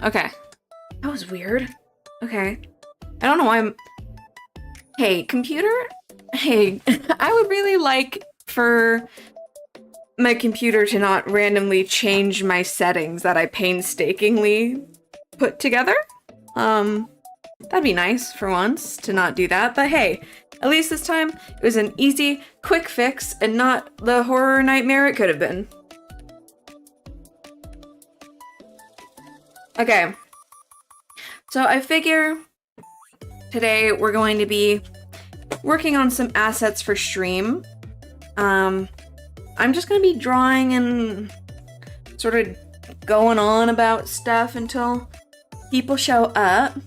Okay. That was weird. Okay. I don't know why I'm... Hey, computer? Hey, I would really like for my computer to not randomly change my settings that I painstakingly put together. That'd be nice for once to not do that, but hey, at least this time it was an easy, quick fix and not the horror nightmare it could have been. Okay, so I figure today we're going to be working on some assets for stream. I'm just gonna be drawing and sort of going on about stuff until people show up.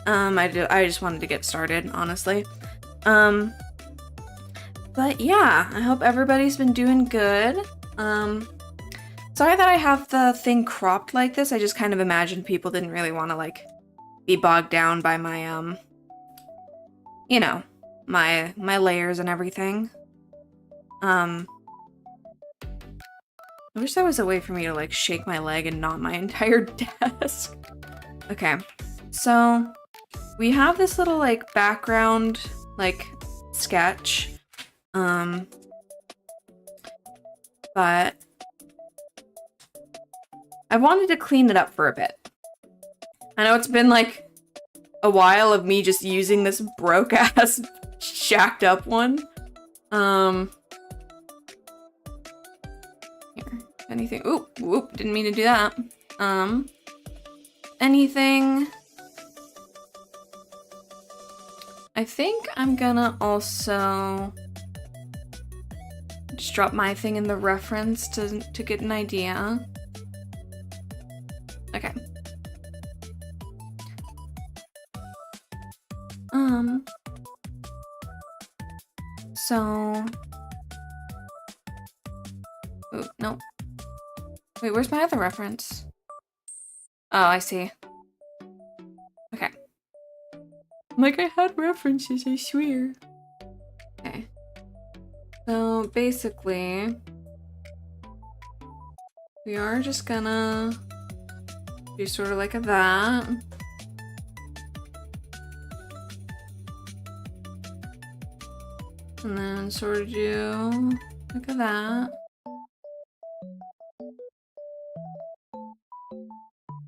I just wanted to get started, honestly. But yeah, I hope everybody's been doing good. Sorry that I have the thing cropped like this. I just kind of imagined people didn't really want to, like, be bogged down by my, you know, my layers and everything. I wish there was a way for me to, like, shake my leg and not my entire desk. Okay, so we have this little, like, background, like, sketch. But I wanted to clean it up for a bit. I know it's been, like, a while of me just using this broke-ass, shacked-up one. Here, anything- oop, whoop, didn't mean to do that. Anything... I think I'm gonna also just drop my thing in the reference to get an idea. Okay. So... Ooh, no. Wait, where's my other reference? Oh, I see. Okay. Like, I had references, I swear. Okay. So, basically... we are just gonna... do sort of like that. And then sort of do like that.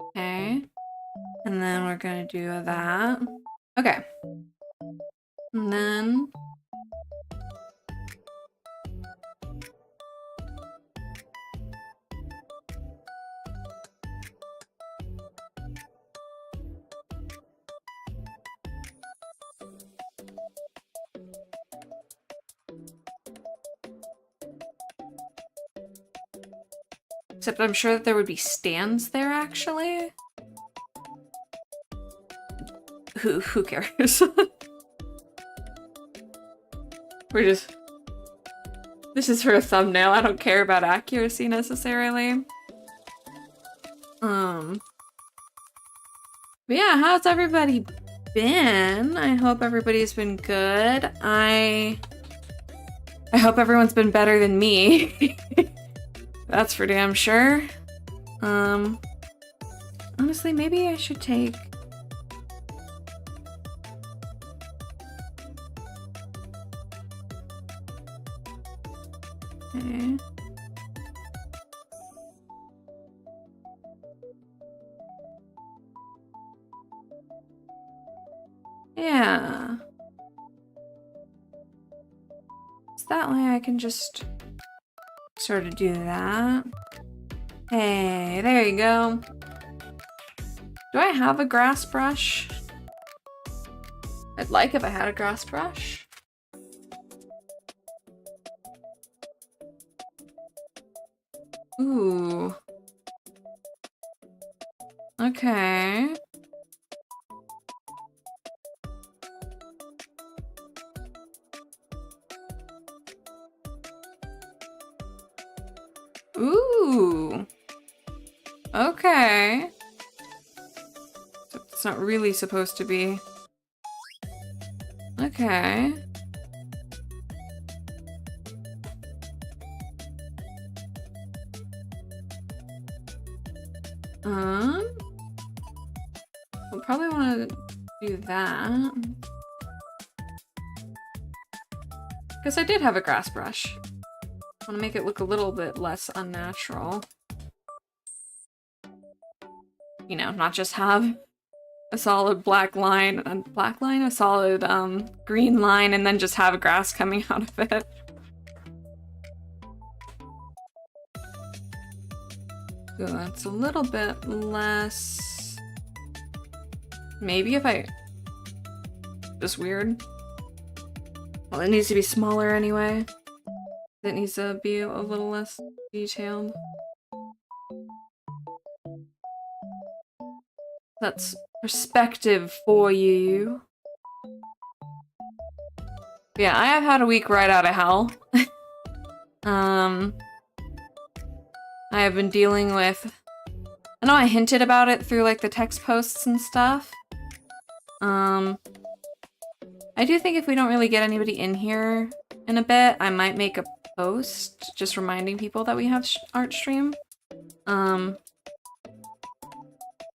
Okay. And then we're gonna do that. Okay. And then... Except I'm sure that there would be stands there, actually. Who cares? This is for a thumbnail. I don't care about accuracy necessarily. But yeah, how's everybody been? I hope everybody's been good. I hope everyone's been better than me. That's for damn sure. Honestly, maybe I should take... Okay. Yeah. So that way I can just sort of do that. Hey, there you go. Do I have a grass brush? I'd like if I had a grass brush. Ooh. Okay. Ooh. Okay. It's not really supposed to be. Okay. We'll probably want to do that. Because I did have a grass brush. I want to make it look a little bit less unnatural. You know, not just have a solid black line, a solid green line, and then just have grass coming out of it. So that's a little bit less. Maybe if I... Just weird. Well, it needs to be smaller anyway. It needs to be a little less detailed. That's perspective for you. Yeah, I have had a week right out of hell. I have been dealing with... I know I hinted about it through like the text posts and stuff. I do think if we don't really get anybody in here in a bit, I might make a post just reminding people that we have art stream. But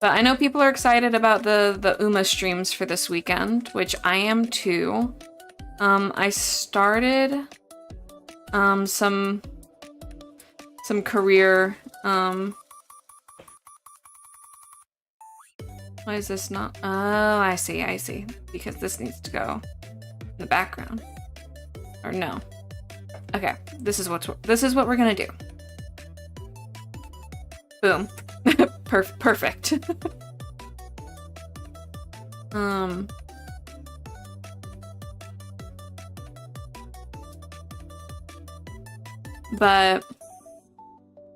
I know people are excited about the Uma streams for this weekend, which I am too. I started some career why is this not? Oh, I see. Because this needs to go in the background. Or no. Okay, this is what we're gonna do. Boom. Perfect. But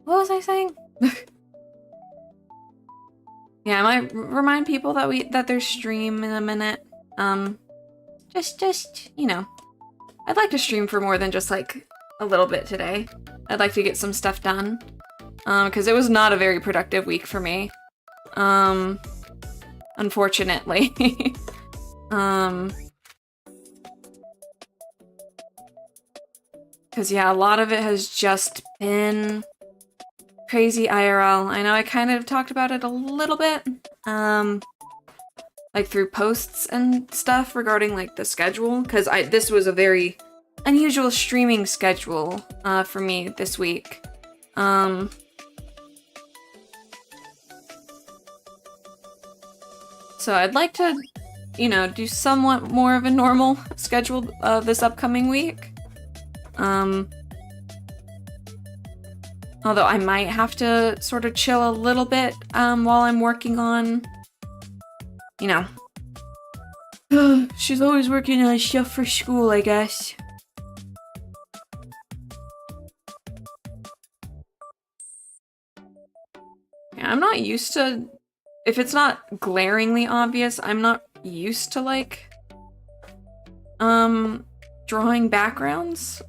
what was I saying? Yeah, I might remind people that there's stream in a minute. Just you know, I'd like to stream for more than just like a little bit today. I'd like to get some stuff done. Because it was not a very productive week for me. Unfortunately. Because yeah, a lot of it has just been crazy IRL. I know I kind of talked about it a little bit, like through posts and stuff regarding like the schedule, because this was a very unusual streaming schedule for me this week. So I'd like to, you know, do somewhat more of a normal schedule this upcoming week. Although I might have to sort of chill a little bit while I'm working on, you know. She's always working on stuff for school, I guess. used to, if it's not glaringly obvious, I'm not used to like, drawing backgrounds.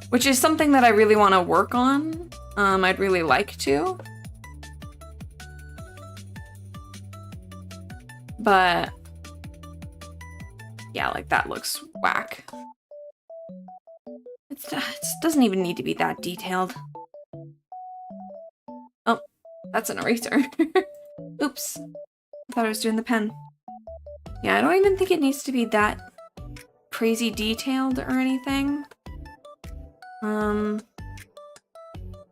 Which is something that I really want to work on. I'd really like to. But yeah, like that looks whack. It doesn't even need to be that detailed. Oh, that's an eraser. Oops. I thought I was doing the pen. Yeah, I don't even think it needs to be that crazy detailed or anything.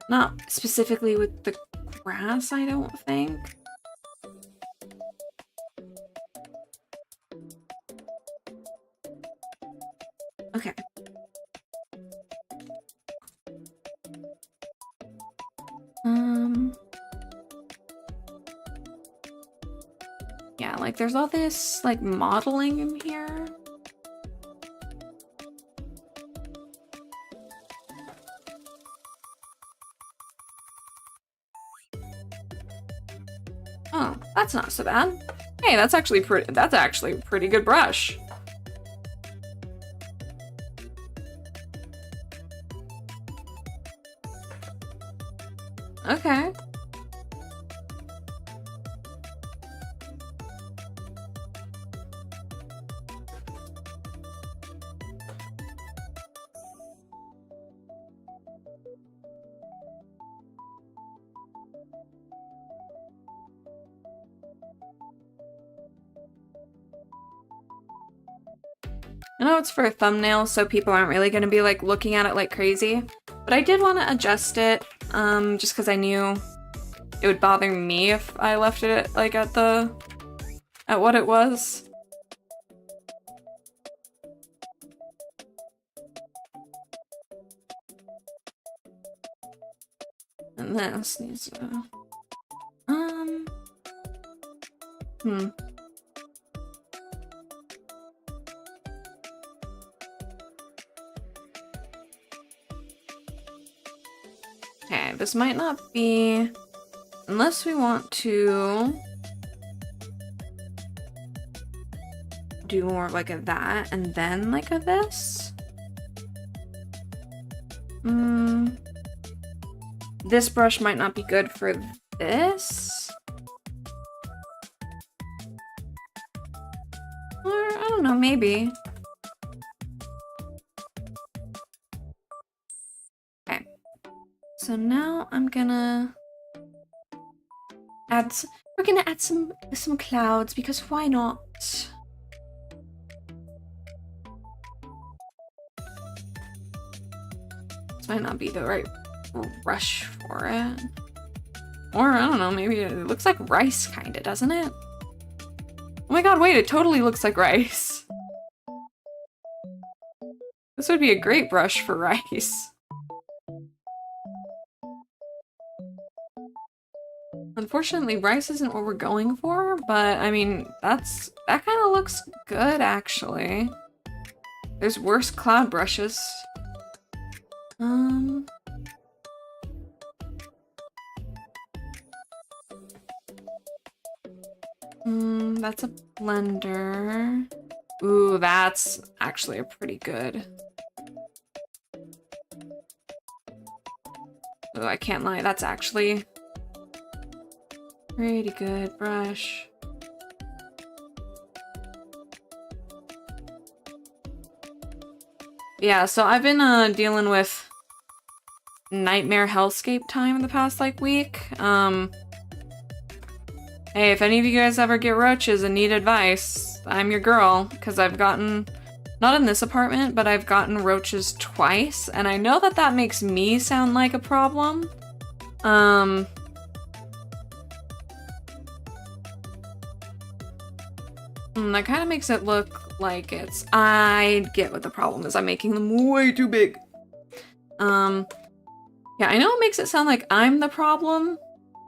Not specifically with the grass, I don't think. Okay. Yeah, like there's all this like modeling in here. Oh, that's not so bad. Hey, that's actually a pretty good brush. Okay. I know it's for a thumbnail, so people aren't really going to be like looking at it like crazy, but I did want to adjust it, just because I knew it would bother me if I left it like at what it was. And this needs to, Okay, this might not be, unless we want to do more of like a that and then like a this. This brush might not be good for this. Or, I don't know, maybe. Okay. So now I'm gonna we're gonna add some clouds, because why not? This might not be the right brush for it. Or, I don't know, maybe it looks like rice kinda, doesn't it? Oh my god, wait, it totally looks like rice. This would be a great brush for rice. Unfortunately, rice isn't what we're going for, but I mean, that kind of looks good, actually. There's worse cloud brushes. That's a blender. Ooh, that's actually a pretty good. Oh, I can't lie, that's actually pretty good brush. Yeah, so I've been dealing with nightmare hellscape time the past like week. Hey, if any of you guys ever get roaches and need advice, I'm your girl, because I've gotten, not in this apartment, but I've gotten roaches twice, and I know that that makes me sound like a problem. That kind of makes it look like I get what the problem is. I'm making them way too big. Yeah, I know it makes it sound like I'm the problem.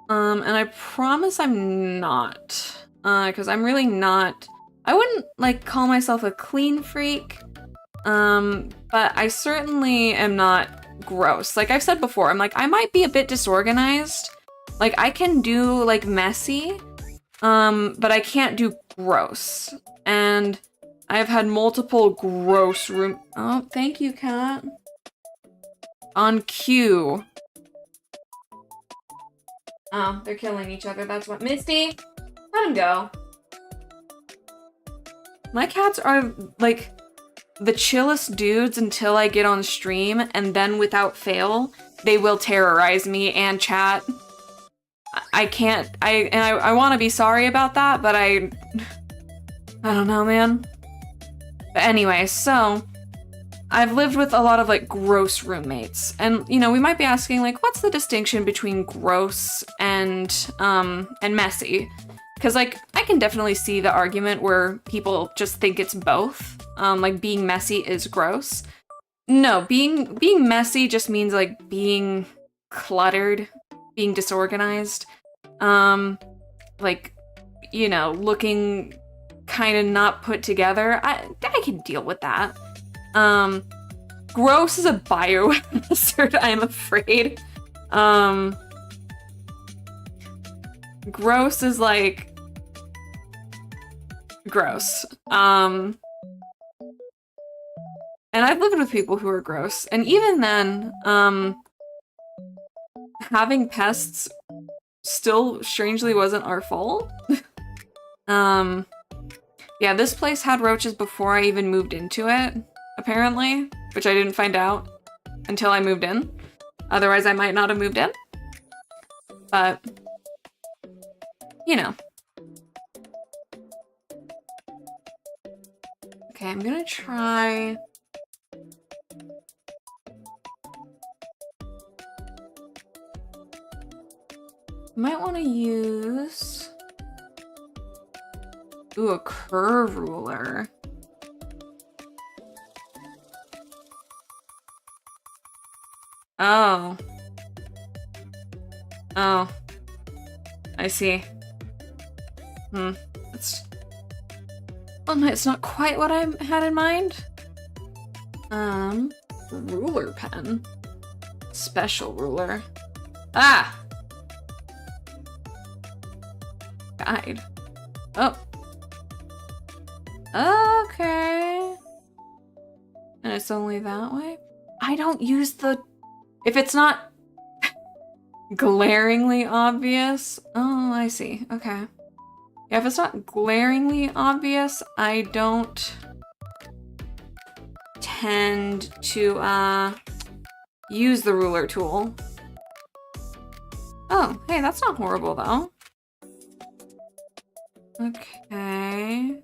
And I promise I'm not. Because I'm really not. I wouldn't, like, call myself a clean freak. But I certainly am not gross. Like I've said before, I'm like, I might be a bit disorganized. Like, I can do, like, messy, but I can't do gross. And I've had multiple gross room- Oh, thank you, cat. On cue. Oh, they're killing each other, that's what- Misty! Let him go. My cats are, like, the chillest dudes until I get on stream, and then without fail, they will terrorize me and chat. I can't- I want to be sorry about that, but I don't know, man. But anyway, so I've lived with a lot of like gross roommates, and you know, we might be asking like, what's the distinction between gross and messy? Because like, I can definitely see the argument where people just think it's both. Like being messy is gross. No, being messy just means like being cluttered, being disorganized. Like, you know, looking kind of not put together. I can deal with that. Gross is a biohazard, I'm afraid. Gross is like gross. And I've lived with people who are gross, and even then, having pests still strangely wasn't our fault. Yeah, this place had roaches before I even moved into it, apparently, which I didn't find out until I moved in. Otherwise, I might not have moved in. But, you know. Okay, I'm gonna try... Might want to use... Ooh, a curve ruler. Oh. Oh. I see. It's... Well, no, it's not quite what I had in mind. Ruler pen. Special ruler. Ah! Guide. Oh. Okay. And it's only that way? I don't use the... If it's not glaringly obvious... Oh, I see. Okay. Yeah, if it's not glaringly obvious, I don't tend to, use the ruler tool. Oh, hey, that's not horrible, though. Okay.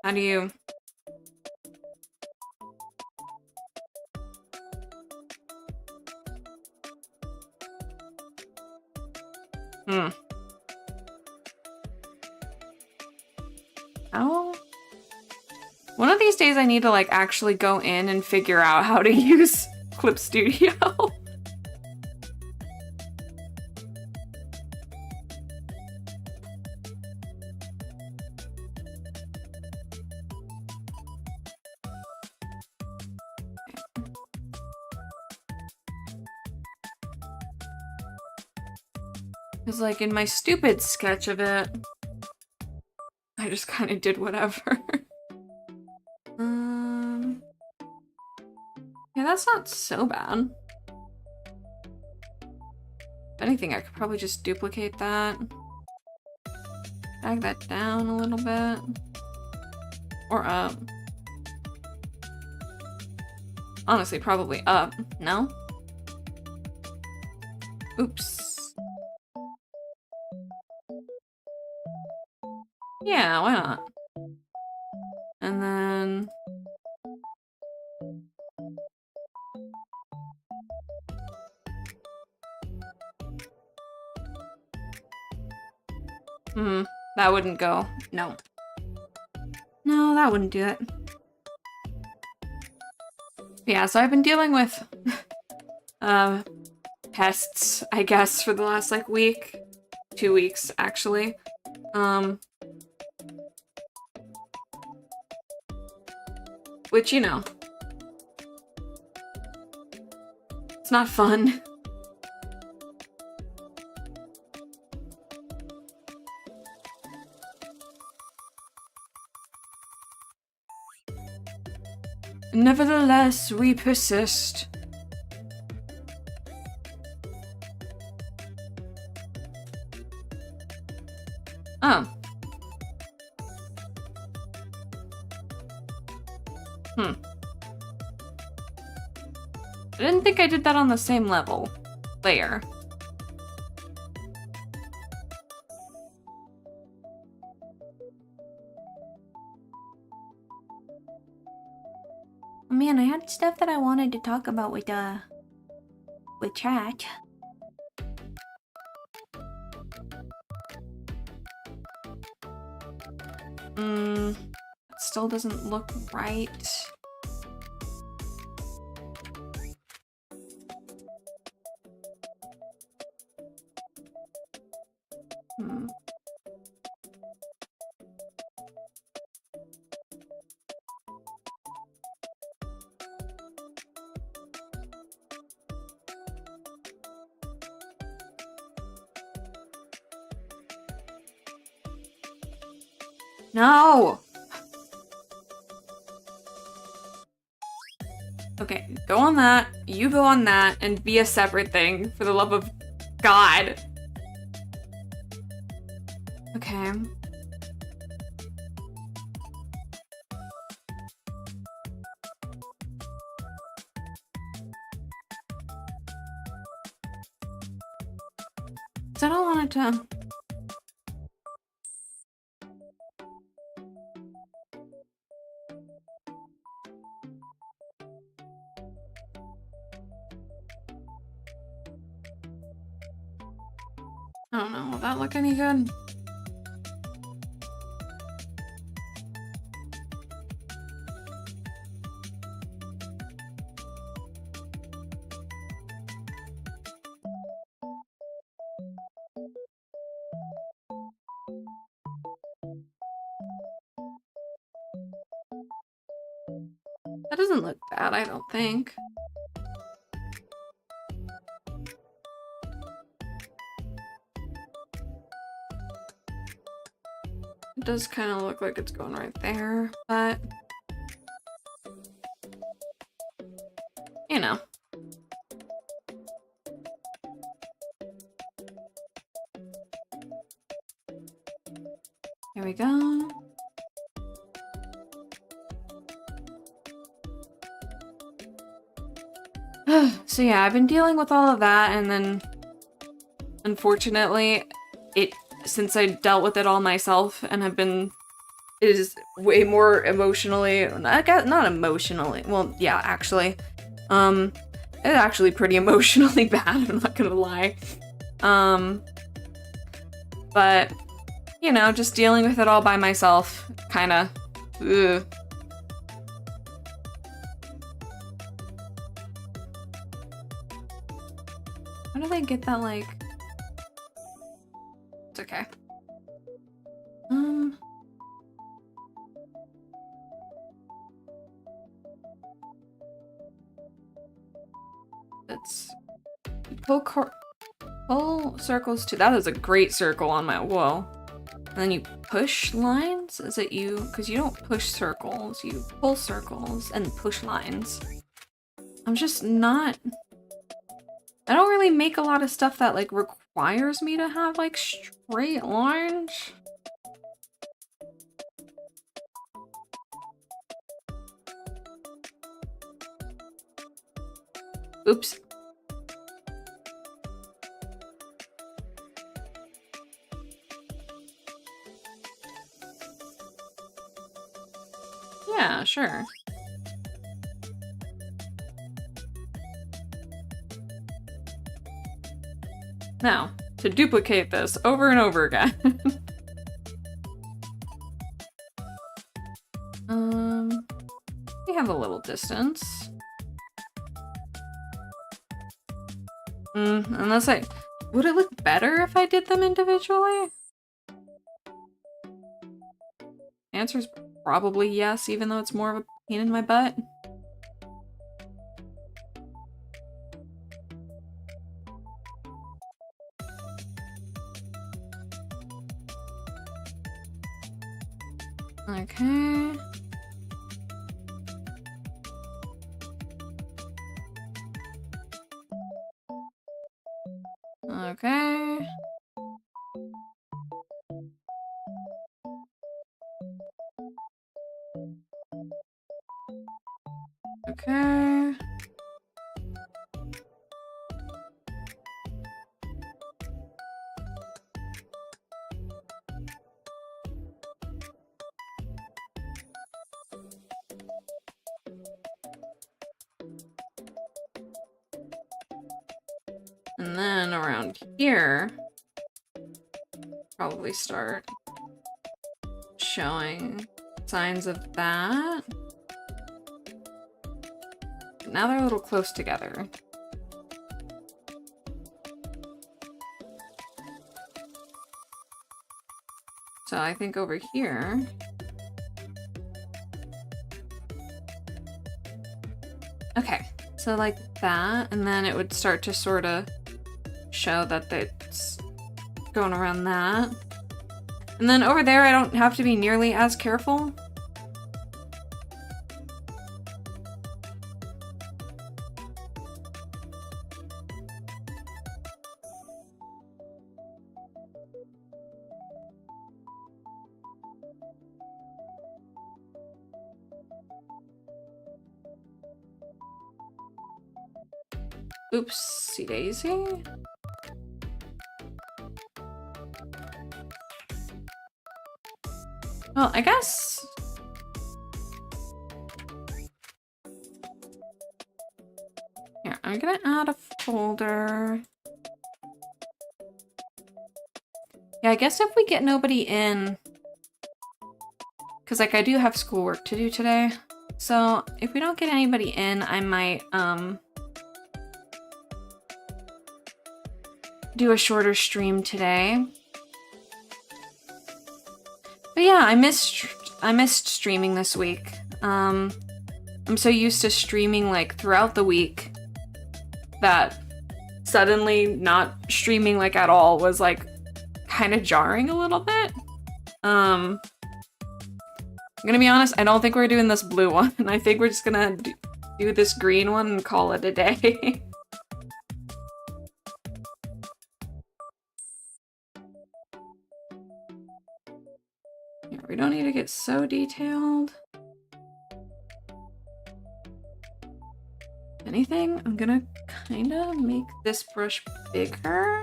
How do you... Oh. One of these days I need to, like, actually go in and figure out how to use Clip Studio. Because, like, in my stupid sketch of it, I just kind of did whatever. Yeah, that's not so bad. If anything, I could probably just duplicate that. Drag that down a little bit. Or up. Honestly, probably up. No? Oops. Yeah, why not? And then... that wouldn't go. No. No, that wouldn't do it. Yeah, so I've been dealing with pests, I guess, for the last, like, week. 2 weeks, actually. Which, you know. It's not fun. Nevertheless, we persist. Oh. I didn't think I did that on the same level. Layer. Oh man, I had stuff that I wanted to talk about with chat. It still doesn't look right. No! Okay, go on that, you go on that, and be a separate thing, for the love of God. Okay. I don't want it to... I don't know, will that look any good? That doesn't look bad, I don't think. It does kind of look like it's going right there, but... you know. Here we go. So yeah, I've been dealing with all of that, and then unfortunately, since I dealt with it all myself and have been, it is way more emotionally, not emotionally, well, yeah, actually, it's actually pretty emotionally bad, I'm not gonna lie. But, you know, just dealing with it all by myself, kinda, ugh. How do they get that, like... It's okay. Let's pull circles to... That is a great circle on my wall. And then you push lines? Is it you? Because you don't push circles. You pull circles and push lines. I'm just not... I don't really make a lot of stuff that, like, requires me to have, like, straight lines. Oops. Yeah, sure. Now, to duplicate this over and over again. We have a little distance. Unless would it look better if I did them individually? Answer's probably yes, even though it's more of a pain in my butt. Okay. Okay. Okay. And then around here, probably start showing signs of that. Now they're a little close together. So I think over here, okay, so like that, and then it would start to sort of show that it's going around that. And then over there, I don't have to be nearly as careful. Oopsie daisy. Well, I guess... Here, I'm gonna add a folder. Yeah, I guess if we get nobody in... Because, like, I do have schoolwork to do today. So, if we don't get anybody in, I might, do a shorter stream today. But yeah, I missed streaming this week. I'm so used to streaming like throughout the week that suddenly not streaming like at all was like kind of jarring a little bit. I'm gonna be honest, I don't think we're doing this blue one. I think we're just gonna do this green one and call it a day. We don't need to get so detailed. Anything? I'm gonna kind of make this brush bigger.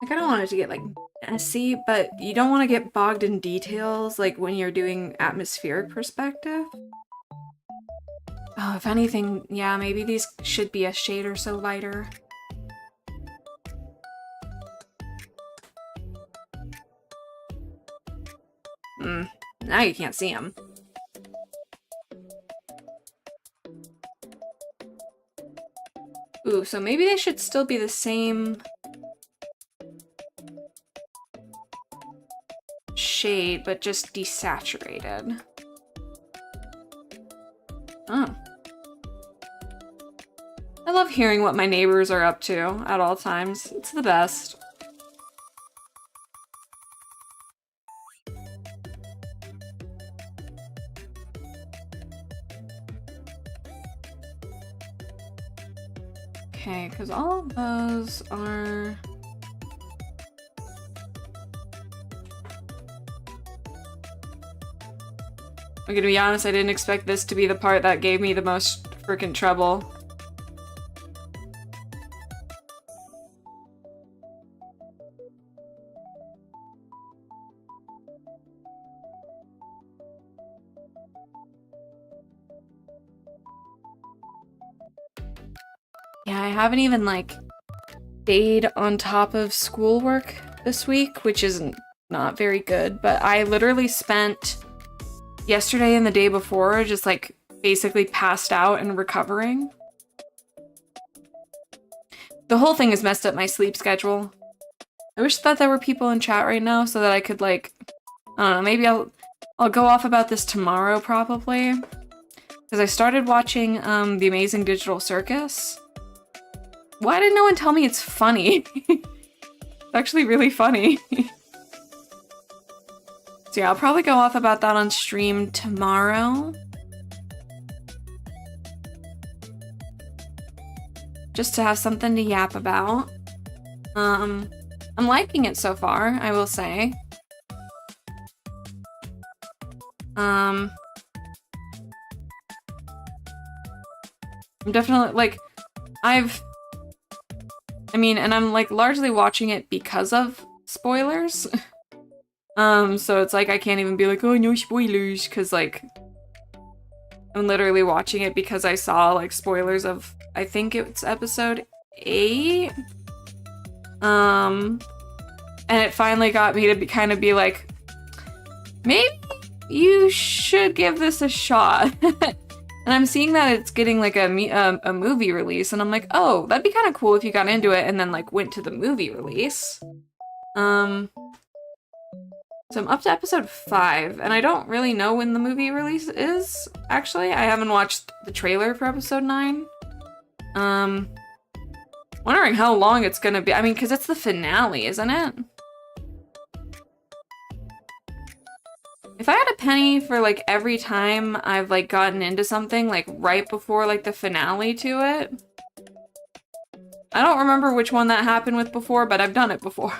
Like, I don't want it to get like messy, but you don't want to get bogged in details like when you're doing atmospheric perspective. Oh, if anything, yeah, maybe these should be a shade or so lighter. Now you can't see them. Ooh, so maybe they should still be the same shade, but just desaturated. Oh. I love hearing what my neighbors are up to at all times. It's the best. Okay, because all of those are... I'm gonna be honest, I didn't expect this to be the part that gave me the most freaking trouble. Yeah, I haven't even, like, stayed on top of schoolwork this week, which is not very good, but I literally spent yesterday and the day before just, like, basically passed out and recovering. The whole thing has messed up my sleep schedule. I wish that there were people in chat right now so that I could, like, I don't know, I'll go off about this tomorrow, probably. Because I started watching, The Amazing Digital Circus. Why did no one tell me it's funny? It's actually really funny. So yeah, I'll probably go off about that on stream tomorrow. Just to have something to yap about. I'm liking it so far, I will say. I'm definitely, like, I mean, and I'm, like, largely watching it because of spoilers. So it's like I can't even be like, oh, no spoilers, because, like, I'm literally watching it because I saw, like, spoilers of, I think it's episode 8? And it finally got me to kind of be like, maybe you should give this a shot. And I'm seeing that it's getting, like, a movie release, and I'm like, oh, that'd be kind of cool if you got into it and then, like, went to the movie release. So I'm up to episode 5, and I don't really know when the movie release is, actually. I haven't watched the trailer for episode 9. Wondering how long it's gonna be. I mean, because it's the finale, isn't it? If I had a penny for, like, every time I've, like, gotten into something, like, right before, like, the finale to it. I don't remember which one that happened with before, but I've done it before.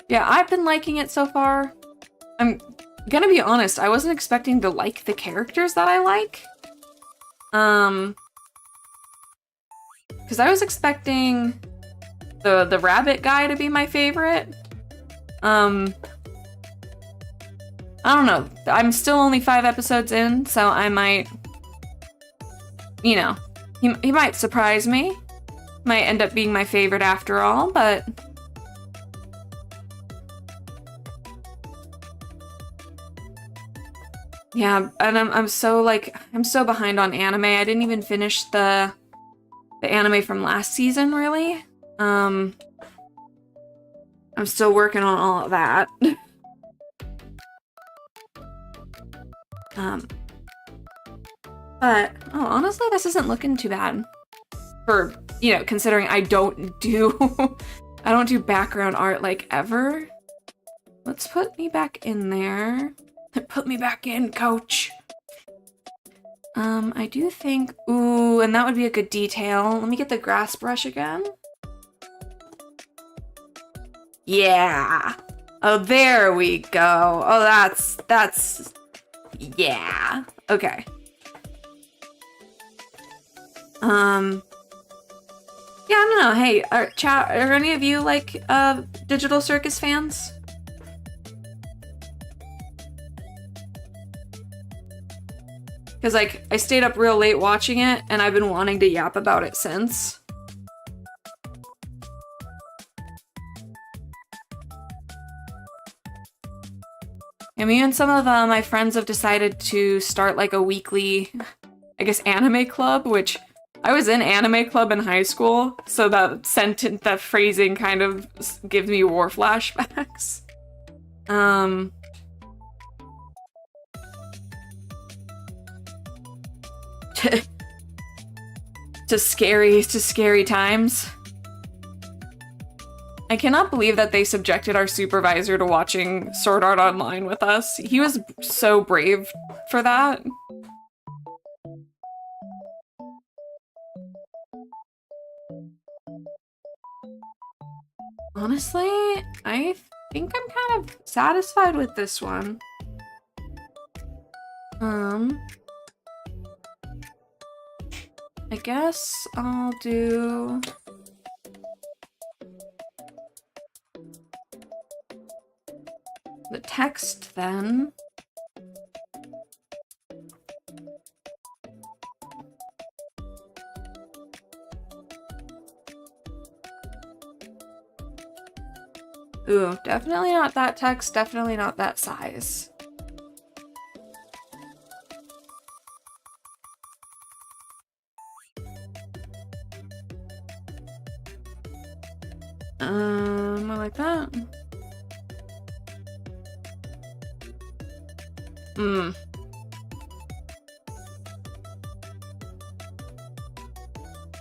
Yeah, I've been liking it so far. I'm gonna be honest, I wasn't expecting to like the characters that I like. Because I was expecting the rabbit guy to be my favorite. I don't know. I'm still only 5 episodes in, so I might, you know, he might surprise me. Might end up being my favorite after all, but yeah, and I'm so, like, I'm so behind on anime. I didn't even finish the anime from last season, really. I'm still working on all of that. But oh, honestly, this isn't looking too bad for, you know, considering I don't do I don't do background art, like, ever. Let's put me back in there. Put me back in, coach. I do think, ooh, and that would be a good detail. Let me get the grass brush again. Yeah. Oh, there we go. Oh, that's, yeah. Okay. Yeah, I don't know. Hey, chat, are any of you, like, Digital Circus fans? Because, like, I stayed up real late watching it, and I've been wanting to yap about it since. And me and some of my friends have decided to start, like, a weekly, I guess, anime club, which I was in anime club in high school, so that sentence, that phrasing kind of gives me war flashbacks. To scary times. I cannot believe that they subjected our supervisor to watching Sword Art Online with us. He was so brave for that. Honestly, I think I'm kind of satisfied with this one. I guess I'll do the text then. Ooh, definitely not that text, definitely not that size. I like that.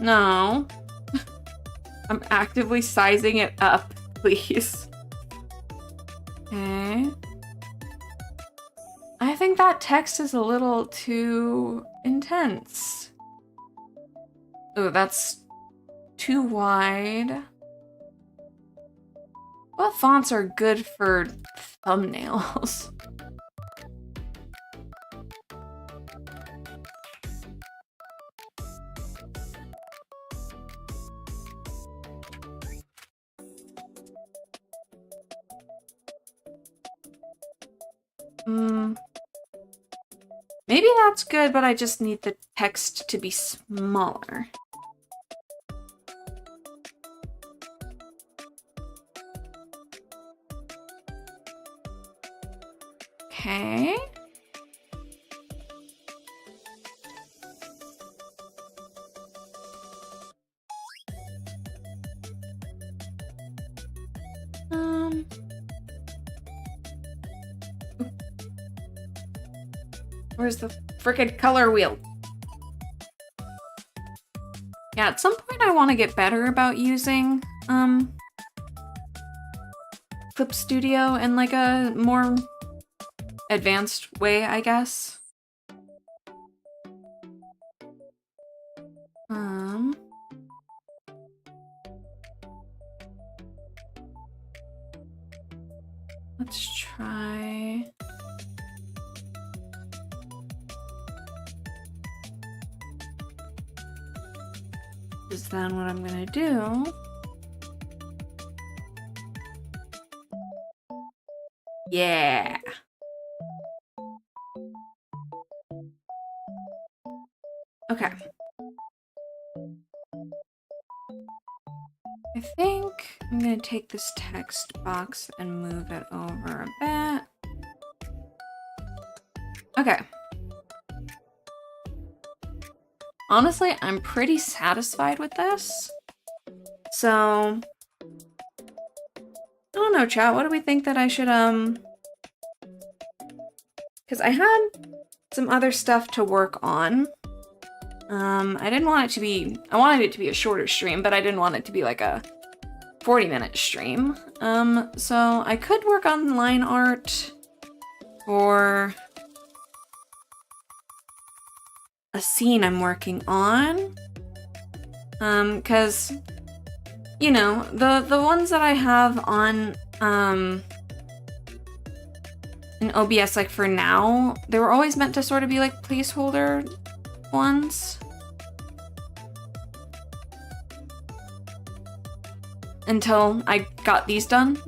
No. I'm actively sizing it up, please. Okay. I think that text is a little too intense. Oh, that's too wide. What fonts are good for thumbnails? Maybe that's good, but I just need the text to be smaller. Okay. Where's the frickin' color wheel? Yeah, at some point I want to get better about using, Clip Studio in like a more advanced way, I guess. Let's try... is then what I'm gonna do. Yeah. Okay. I think I'm gonna take this text box and move it over a bit. Okay. Honestly, I'm pretty satisfied with this. So, I don't know, chat, what do we think that I should, because I had some other stuff to work on. I didn't want it to be, I wanted it to be a shorter stream, but I didn't want it to be like a 40-minute stream. So I could work on line art for a scene I'm working on. Cause, you know, the ones that I have on, in OBS, like for now, they were always meant to sort of be like placeholder ones. Until I got these done.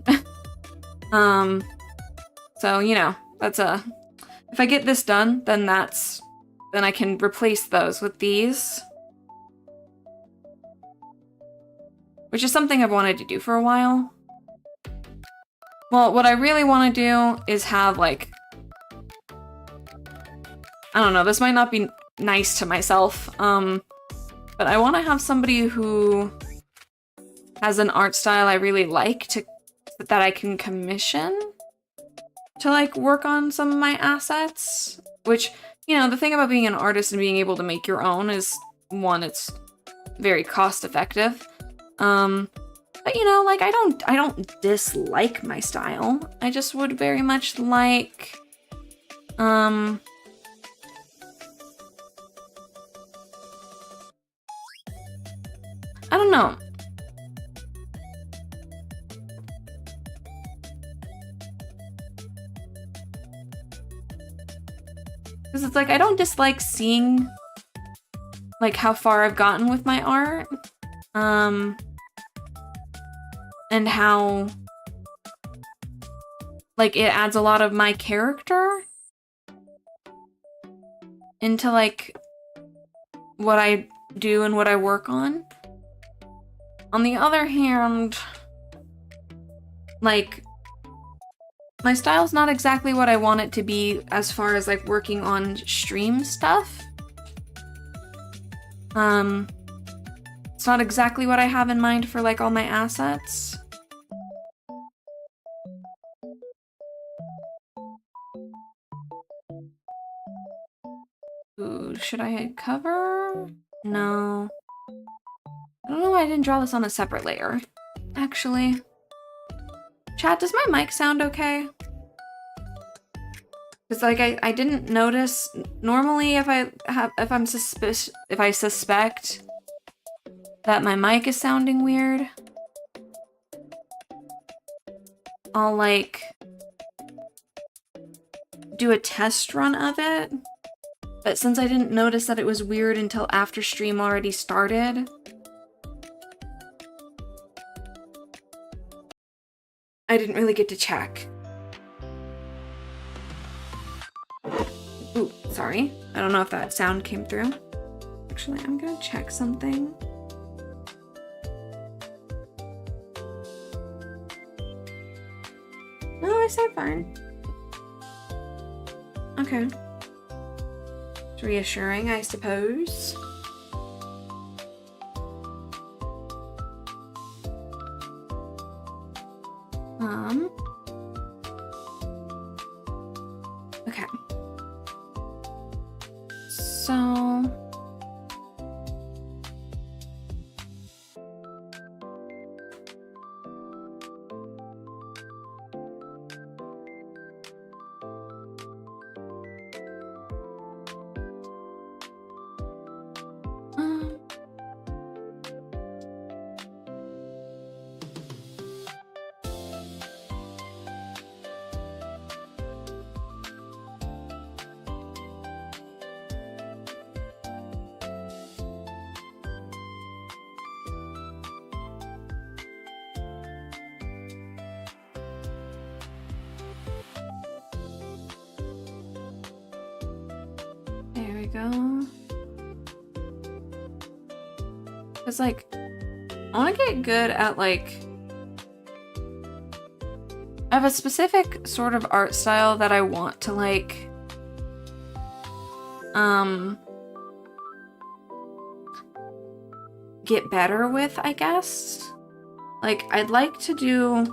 So, you know, that's if I get this done, then then I can replace those with these. Which is something I've wanted to do for a while. Well, what I really want to do is have, like... I don't know, this might not be nice to myself, but I want to have somebody who has an art style I really like that I can commission to, like, work on some of my assets. Which, you know, the thing about being an artist and being able to make your own is, one, it's very cost effective. But, you know, like, I don't dislike my style. I just would very much like, I don't know. Because it's like, I don't dislike seeing, like, how far I've gotten with my art. And how, like, it adds a lot of my character into, like, what I do and what I work on. On the other hand, like, my style's not exactly what I want it to be as far as, like, working on stream stuff. It's not exactly what I have in mind for, like, all my assets. should I cover? No. I don't know why I didn't draw this on a separate layer. Actually. Chat, does my mic sound okay? Because like I didn't notice. Normally if I suspect that my mic is sounding weird, I'll like do a test run of it. But since I didn't notice that it was weird until after stream already started, I didn't really get to check. Ooh, sorry. I don't know if that sound came through. Actually, I'm gonna check something. No, I said fine. Okay. It's reassuring, I suppose. Okay. So... there we go. It's like, I want to get good at like, I have a specific sort of art style that I want to like, get better with, I guess. Like, I'd like to do,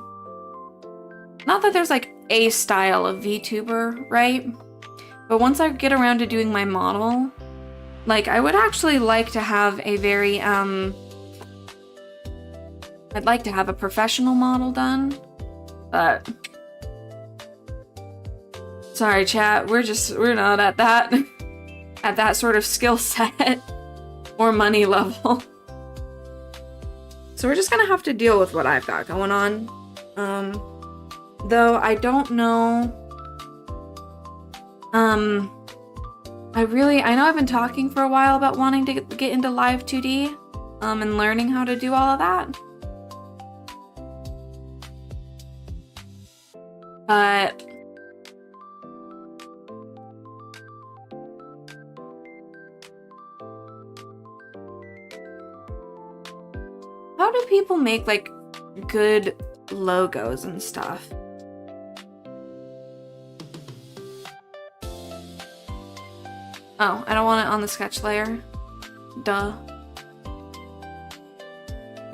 not that there's like a style of VTuber, right? But once I get around to doing my model, like, I would actually like to have a very, I'd like to have a professional model done, but... Sorry, chat, we're not at that sort of skill set or money level. So we're just gonna have to deal with what I've got going on. Though I don't know. I know I've been talking for a while about wanting to get into Live 2D, and learning how to do all of that. But how do people make like good logos and stuff? Oh, I don't want it on the sketch layer. Duh.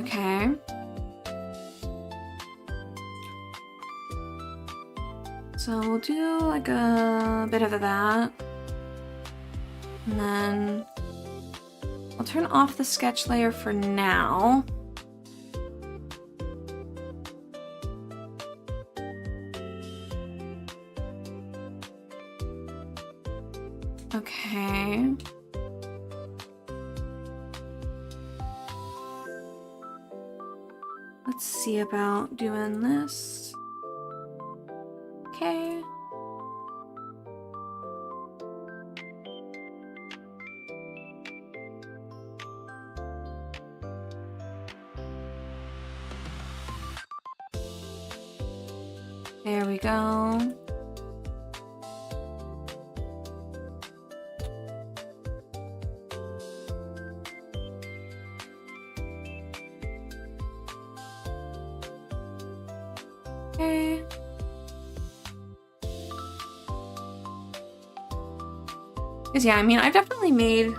Okay. So we'll do like a bit of that. And then I'll turn off the sketch layer for now. Okay. Let's see about doing this. Okay. There we go. Okay. Because yeah, I mean, I've definitely made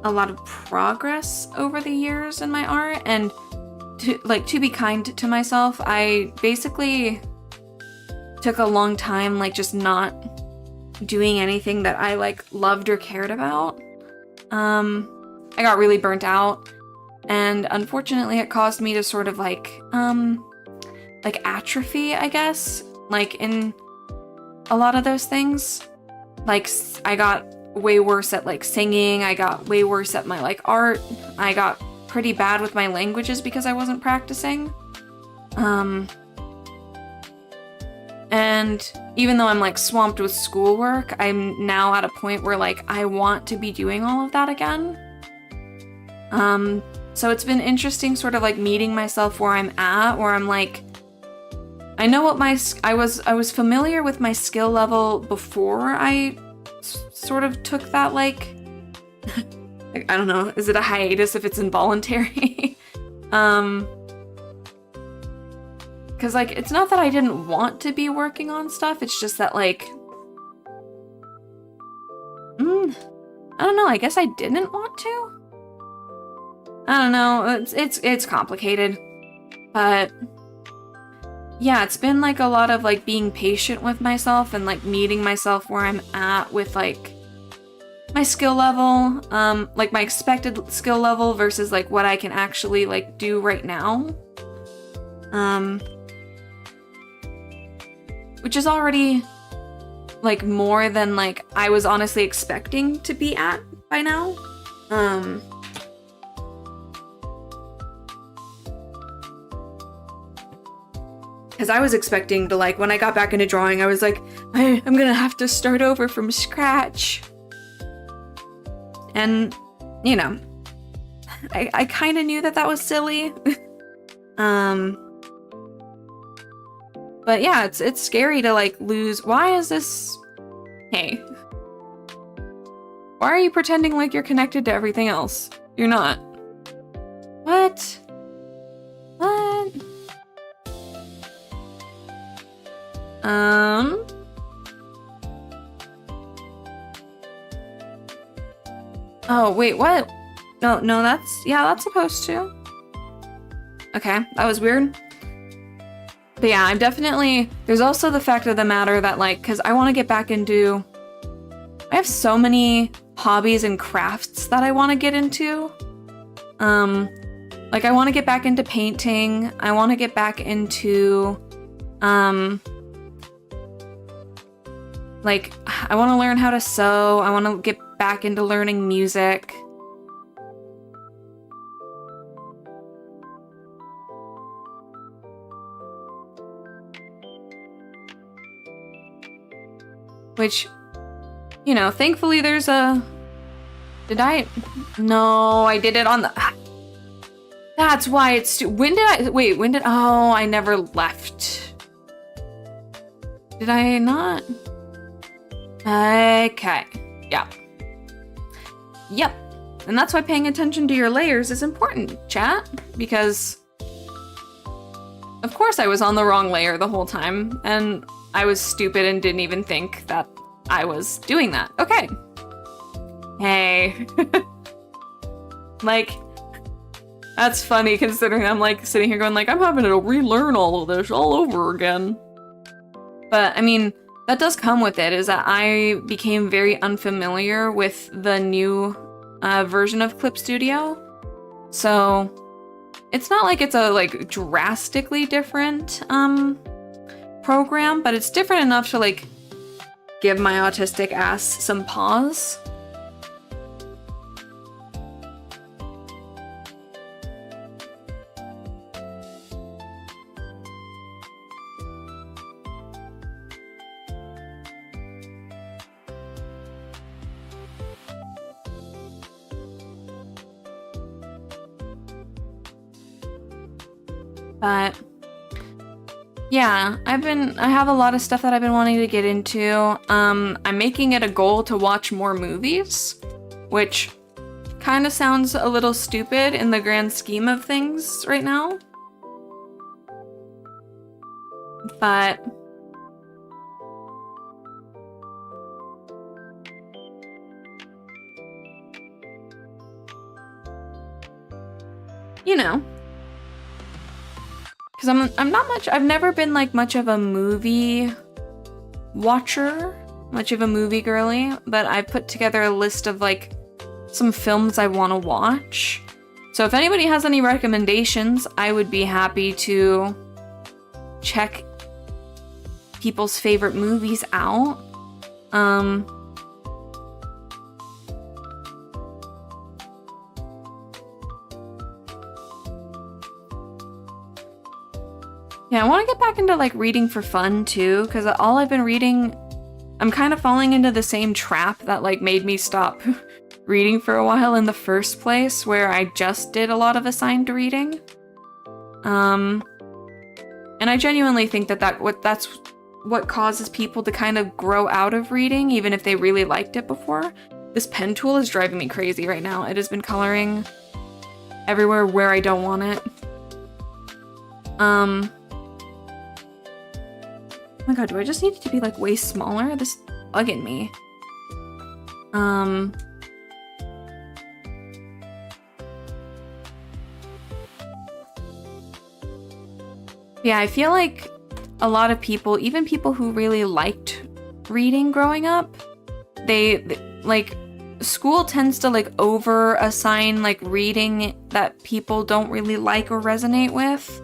a lot of progress over the years in my art, and to be kind to myself, I basically took a long time like just not doing anything that I like loved or cared about. I got really burnt out, and unfortunately it caused me to sort of like atrophy, I guess, like in a lot of those things. Like, I got way worse at like singing, I got way worse at my like art, I got pretty bad with my languages because I wasn't practicing. And even though I'm like swamped with schoolwork, I'm now at a point where like I want to be doing all of that again. So it's been interesting sort of like meeting myself where I'm at, where I'm like, I know what I was familiar with my skill level before I sort of took that like, I don't know, is it a hiatus if it's involuntary? Because like, it's not that I didn't want to be working on stuff, it's just that like, I don't know, I guess I didn't want to? I don't know, it's complicated, but yeah, it's been like a lot of like being patient with myself and like meeting myself where I'm at with like my skill level, like my expected skill level versus like what I can actually like do right now. Which is already like more than like I was honestly expecting to be at by now. Because I was expecting to like, when I got back into drawing, I was like, I'm gonna have to start over from scratch. And, you know, I kind of knew that that was silly. But yeah, it's scary to like lose. Why is this? Hey. Why are you pretending like you're connected to everything else? You're not. What? What? Oh, wait, what? No, that's supposed to. Okay, that was weird. But yeah, I'm definitely, there's also the fact of the matter that like, because I want to get back into, I have so many hobbies and crafts that I want to get into. Like I want to get back into painting. I want to get back into, like, I want to learn how to sew. I want to get back into learning music. Which, you know, thankfully there's a... No, I did it on the... That's why it's... When did... Oh, I never left. Did I not? Okay. Yeah. Yep. And that's why paying attention to your layers is important, chat. Because... Of course I was on the wrong layer the whole time, and I was stupid and didn't even think that I was doing that. Okay. Hey. Like, that's funny considering I'm like sitting here going like, I'm having to relearn all of this all over again. But I mean, that does come with it, is that I became very unfamiliar with the new version of Clip Studio. So it's not like it's a like drastically different program, but it's different enough to like give my autistic ass some pause. But yeah, I have a lot of stuff that I've been wanting to get into. I'm making it a goal to watch more movies, which kind of sounds a little stupid in the grand scheme of things right now. But you know, because I'm not much, I've never been like much of a movie watcher, much of a movie girly, but I put together a list of like some films I want to watch. So if anybody has any recommendations, I would be happy to check people's favorite movies out. Yeah, I want to get back into like reading for fun too, because all I've been reading, I'm kind of falling into the same trap that like made me stop reading for a while in the first place, where I just did a lot of assigned reading. And I genuinely think that that's what causes people to kind of grow out of reading, even if they really liked it before. This pen tool is driving me crazy right now. It has been coloring everywhere where I don't want it. Oh my god, do I just need it to be like way smaller? This is bugging me. Yeah, I feel like a lot of people, even people who really liked reading growing up, they like, school tends to like over assign like reading that people don't really like or resonate with.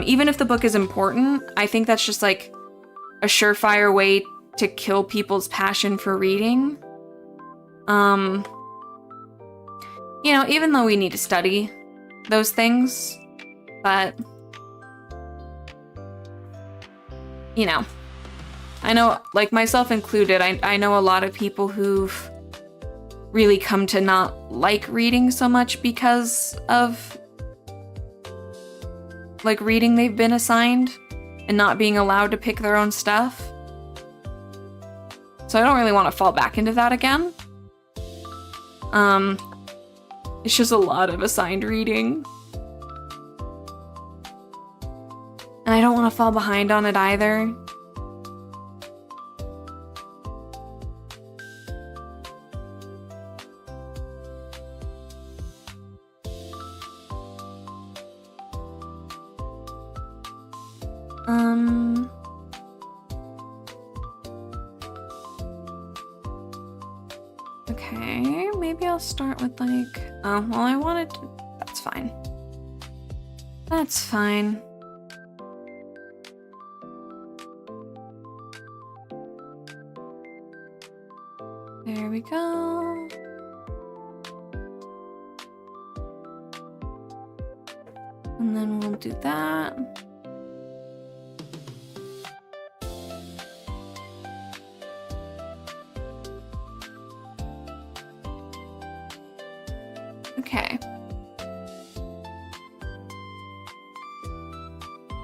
Even if the book is important, I think that's just like a surefire way to kill people's passion for reading. You know, even though we need to study those things, but you know, I know, like myself included, I know a lot of people who've really come to not like reading so much because of like reading they've been assigned and not being allowed to pick their own stuff. So I don't really want to fall back into that again. It's just a lot of assigned reading. And I don't want to fall behind on it either. Okay, maybe I'll start with like, oh, well, I wanted to, that's fine. That's fine. There we go. And then we'll do that. Okay.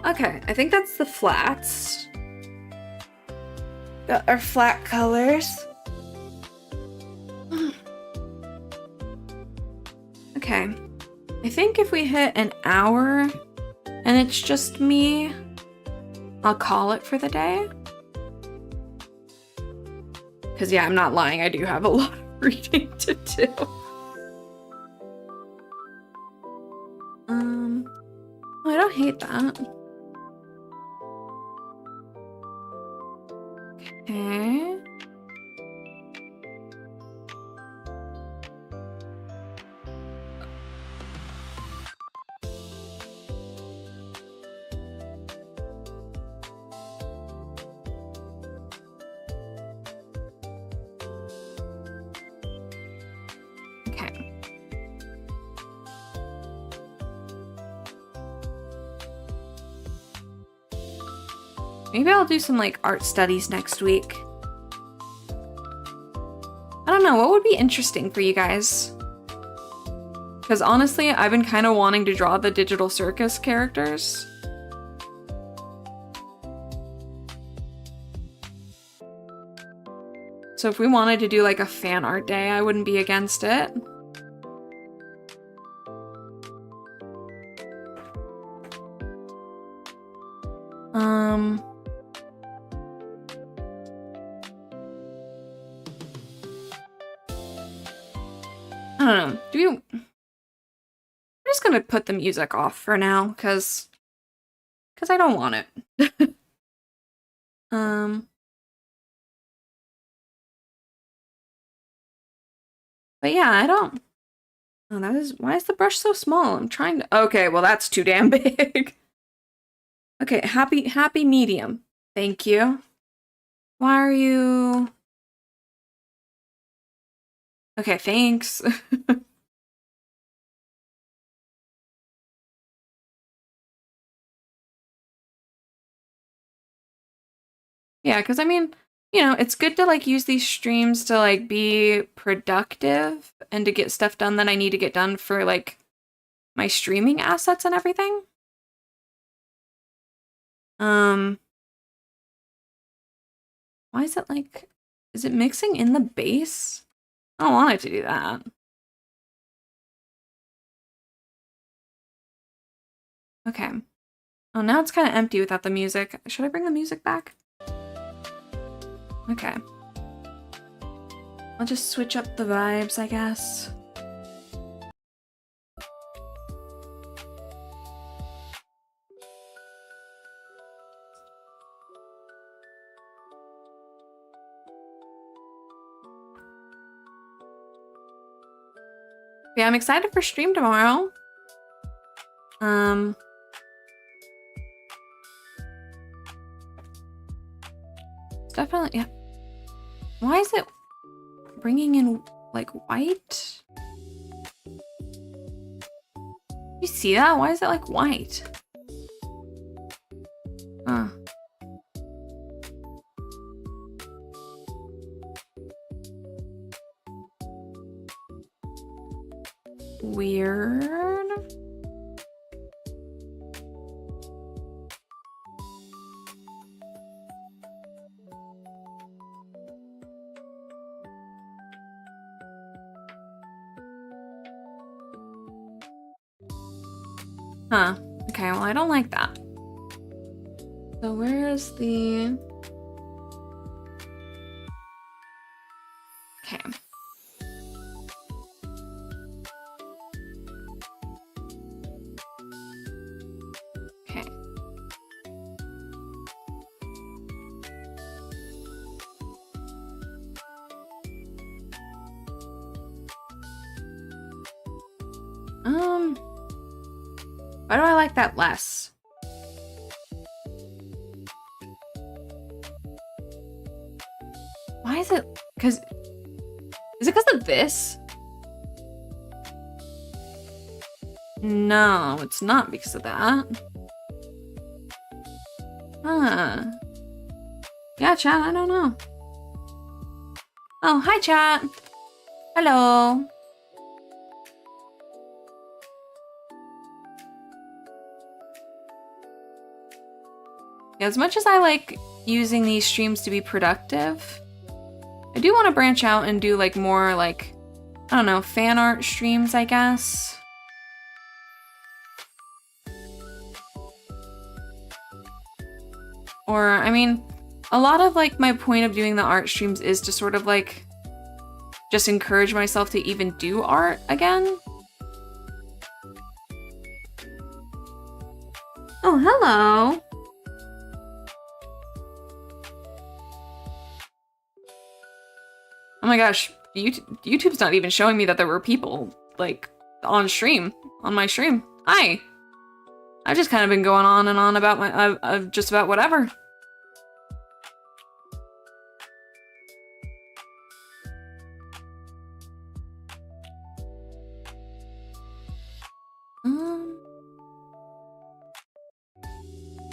Okay, I think that's the flats. Got our flat colors. Okay. I think if we hit an hour and it's just me, I'll call it for the day. Because yeah, I'm not lying, I do have a lot of reading to do. I don't hate that. Okay. Okay. Maybe I'll do some like art studies next week. I don't know, what would be interesting for you guys? Because honestly, I've been kind of wanting to draw the Digital Circus characters. So if we wanted to do like a fan art day, I wouldn't be against it. I don't know. I'm just gonna put the music off for now, because I don't want it. But yeah, I don't. Oh, that is. Why is the brush so small? I'm trying to. Okay, well, that's too damn big. Okay, happy medium. Thank you. Why are you. Okay, thanks. Yeah, because I mean, it's good to like use these streams to like be productive and to get stuff done that I need to get done for like my streaming assets and everything. Um, why is it like, is it mixing in the base? I don't want it to do that. Okay. Oh, now it's kind of empty without the music. Should I bring the music back? Okay. I'll just switch up the vibes, I guess. Yeah, I'm excited for stream tomorrow. It's definitely, yeah. Why is it bringing in, like, white? You see that? Why is it, like, white? Huh. Weird. Huh. Okay, well, I don't like that. So where's the... Okay. Okay. Why do I like that less? Why is it? Is it because of this? No, it's not because of that. Huh. Yeah, chat, I don't know. Oh, hi, chat. Hello. Yeah, as much as I like using these streams to be productive, I do want to branch out and do like more like, I don't know, fan art streams, I guess. Or, I mean, a lot of like my point of doing the art streams is to sort of like just encourage myself to even do art again. Oh, hello. Oh my gosh, YouTube's not even showing me that there were people, like, on my stream. Hi! I've just kind of been going on and on about just about whatever. I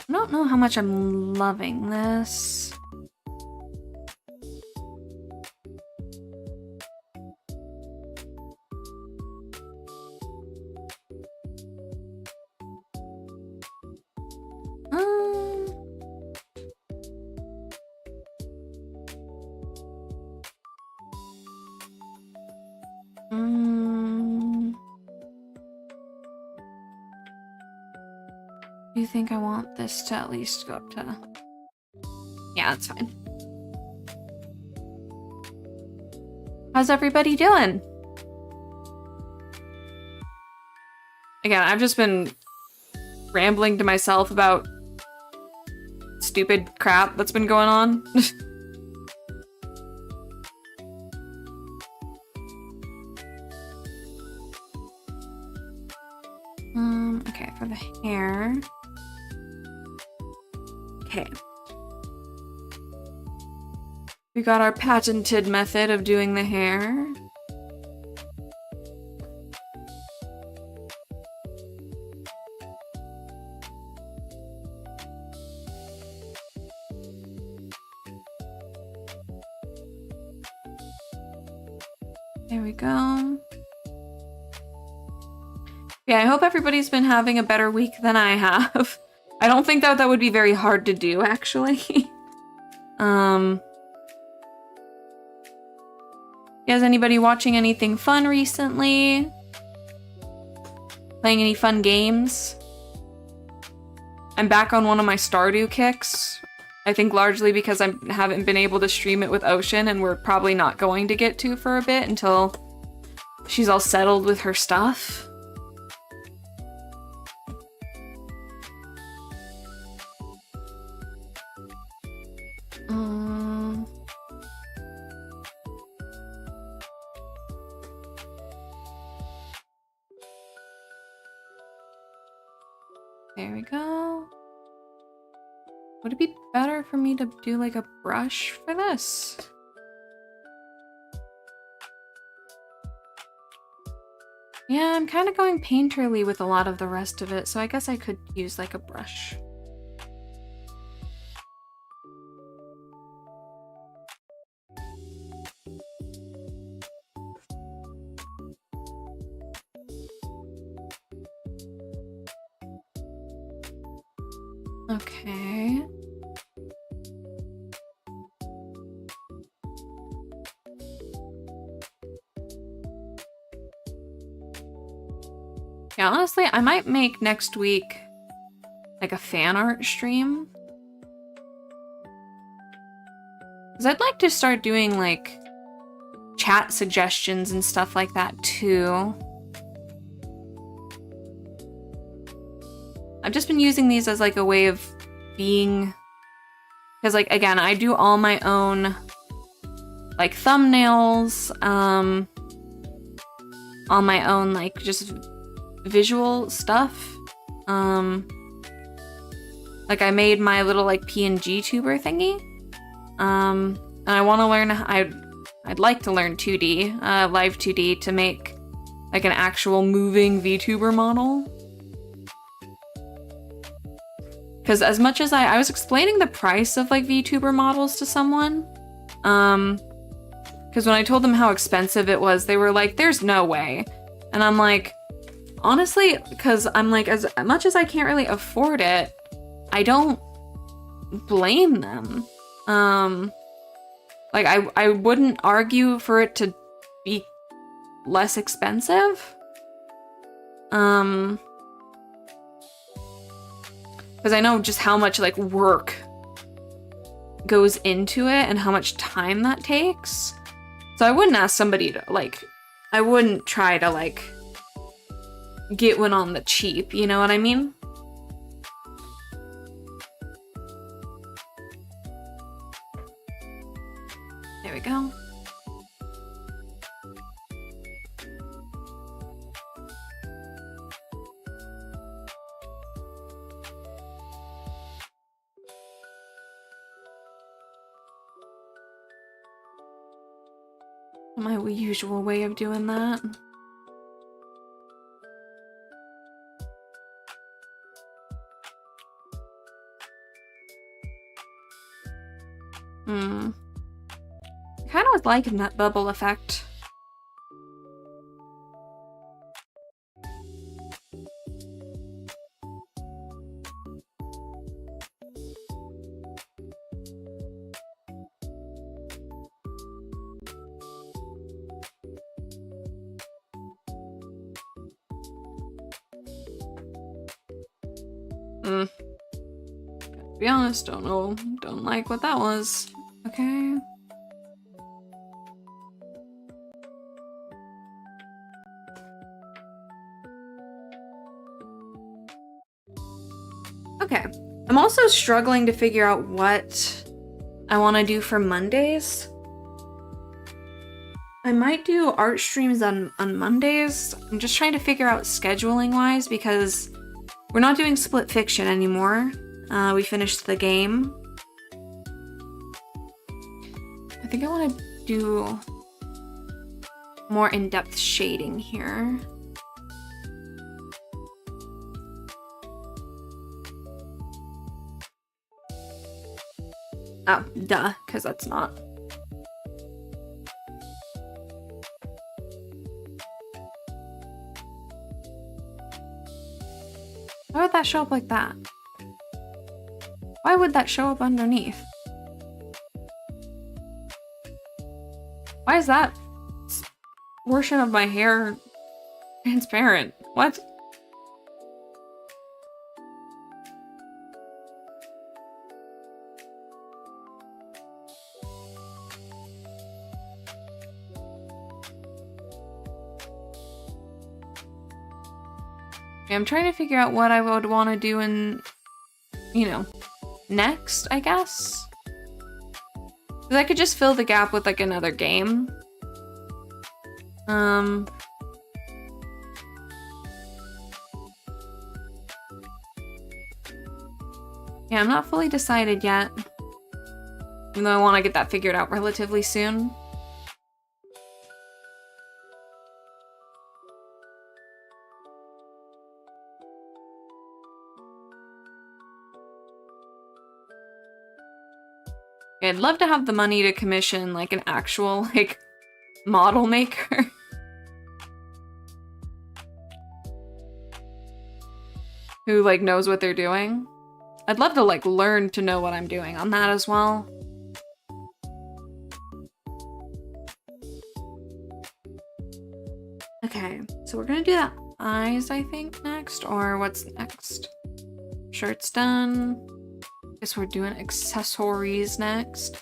don't know how much I'm loving this. Do you think I want this to at least go up to... Yeah, that's fine. How's everybody doing? Again, I've just been rambling to myself about stupid crap that's been going on. hair. Okay. We got our patented method of doing the hair. There we go. Yeah, I hope everybody's been having a better week than I have. I don't think that would be very hard to do, actually. Is anybody watching anything fun recently? Playing any fun games? I'm back on one of my Stardew kicks. I think largely because I haven't been able to stream it with Ocean, and we're probably not going to get to for a bit until she's all settled with her stuff. There we go. Would it be better for me to do like a brush for this? Yeah, I'm kind of going painterly with a lot of the rest of it, so I guess I could use like a brush. Okay. Yeah, honestly, I might make next week like a fan art stream. Because I'd like to start doing like chat suggestions and stuff like that too. I've just been using these as like a way of being, because like again, I do all my own like thumbnails, all my own like just visual stuff. Like I made my little like PNG tuber thingy. And I want to learn, I'd like to learn 2D, live 2D to make like an actual moving VTuber model. Because as much as I was explaining the price of like VTuber models to someone, because when I told them how expensive it was, they were like, there's no way. And I'm like, honestly, because I'm like, as much as I can't really afford it, I don't blame them. Like I wouldn't argue for it to be less expensive. Because I know just how much like work goes into it and how much time that takes. So I wouldn't ask somebody to like, I wouldn't try to like get one on the cheap, you know what I mean? There we go. My usual way of doing that. I kind of was liking that bubble effect. To be honest, don't like what that was. Okay. Okay. I'm also struggling to figure out what I want to do for Mondays. I might do art streams on Mondays. I'm just trying to figure out scheduling wise because We're not doing split fiction anymore. We finished the game. I think I want to do more in-depth shading here. Oh, duh, because that's not. Why would that show up like that? Why would that show up underneath? Why is that portion of my hair transparent? What? I'm trying to figure out what I would want to do in, you know, next, I guess. Because I could just fill the gap with like another game. Yeah, I'm not fully decided yet. Even though I want to get that figured out relatively soon. I'd love to have the money to commission like an actual like model maker. Who like knows what they're doing. I'd love to like learn to know what I'm doing on that as well. Okay, so we're gonna do that eyes, I think, next, or what's next? Shirt's done. Guess we're doing accessories next.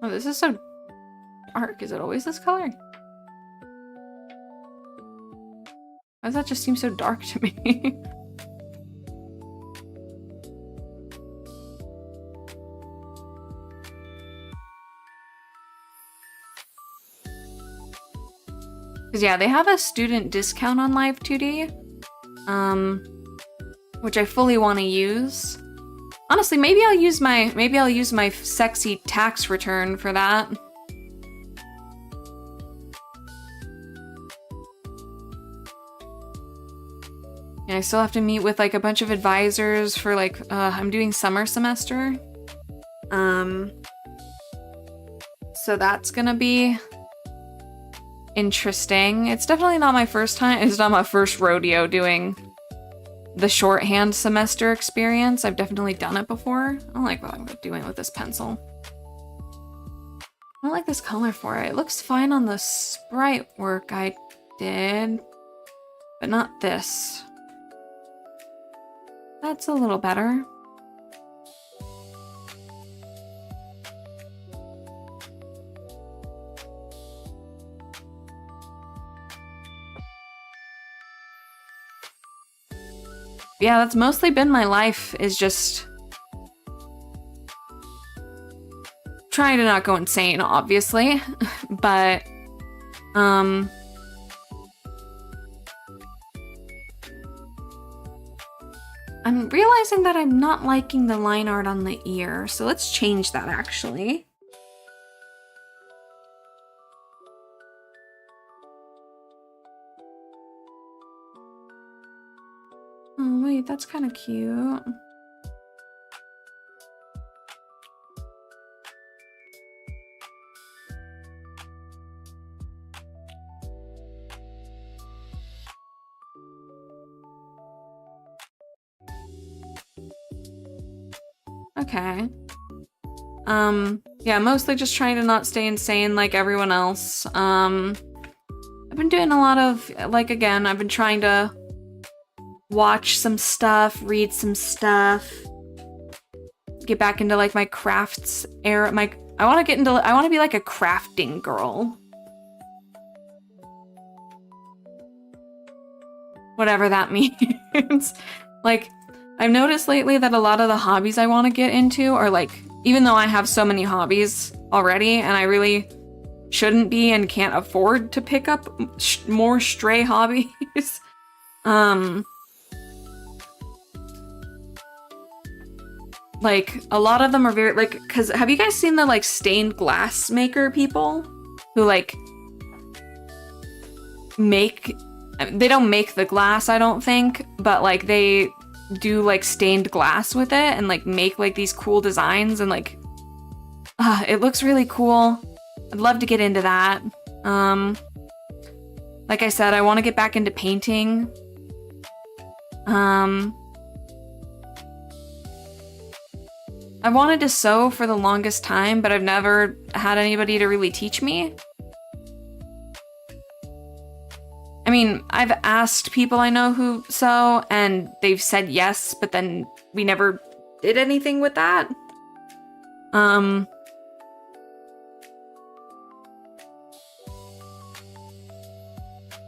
Oh, this is so dark. Is it always this color? Why does that just seem so dark to me? Because yeah, they have a student discount on Live 2D, which I fully want to use. Honestly, maybe I'll use my sexy tax return for that. Yeah, I still have to meet with like a bunch of advisors for like I'm doing summer semester. So that's gonna be interesting. It's definitely not my first time. It's not my first rodeo doing the shorthand semester experience. I've definitely done it before. I don't like what I'm doing with this pencil. I don't like this color for it. It looks fine on the sprite work I did, but not this. That's a little better. Yeah, that's mostly been my life, is just trying to not go insane, obviously, but I'm realizing that I'm not liking the line art on the ear, so let's change that actually. Oh wait, that's kind of cute. Okay. Yeah, mostly just trying to not stay insane like everyone else. I've been doing a lot of, like, again, I've been trying to watch some stuff, read some stuff, get back into like my crafts era. I want to be like a crafting girl. Whatever that means. Like, I've noticed lately that a lot of the hobbies I want to get into are like, even though I have so many hobbies, already, and I really shouldn't be and can't afford to pick up more stray hobbies. Like, a lot of them are very, like, because have you guys seen the, like, stained glass maker people? Who, like, they don't make the glass, I don't think, but, like, they do, like, stained glass with it and, like, make, like, these cool designs and, like, it looks really cool. I'd love to get into that. Like I said, I want to get back into painting. I wanted to sew for the longest time, but I've never had anybody to really teach me. I mean, I've asked people I know who sew, and they've said yes, but then we never did anything with that.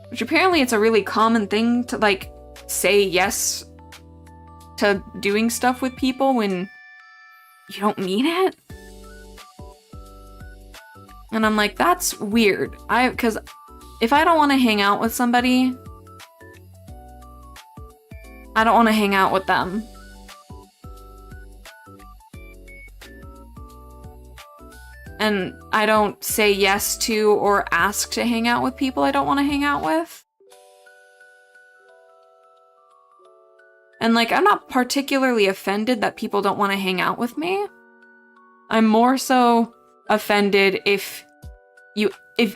Which apparently it's a really common thing to, like, say yes to doing stuff with people when you don't mean it? And I'm like, that's weird. Because if I don't want to hang out with somebody, I don't want to hang out with them. And I don't say yes to or ask to hang out with people I don't want to hang out with. And, like, I'm not particularly offended that people don't want to hang out with me. I'm more so offended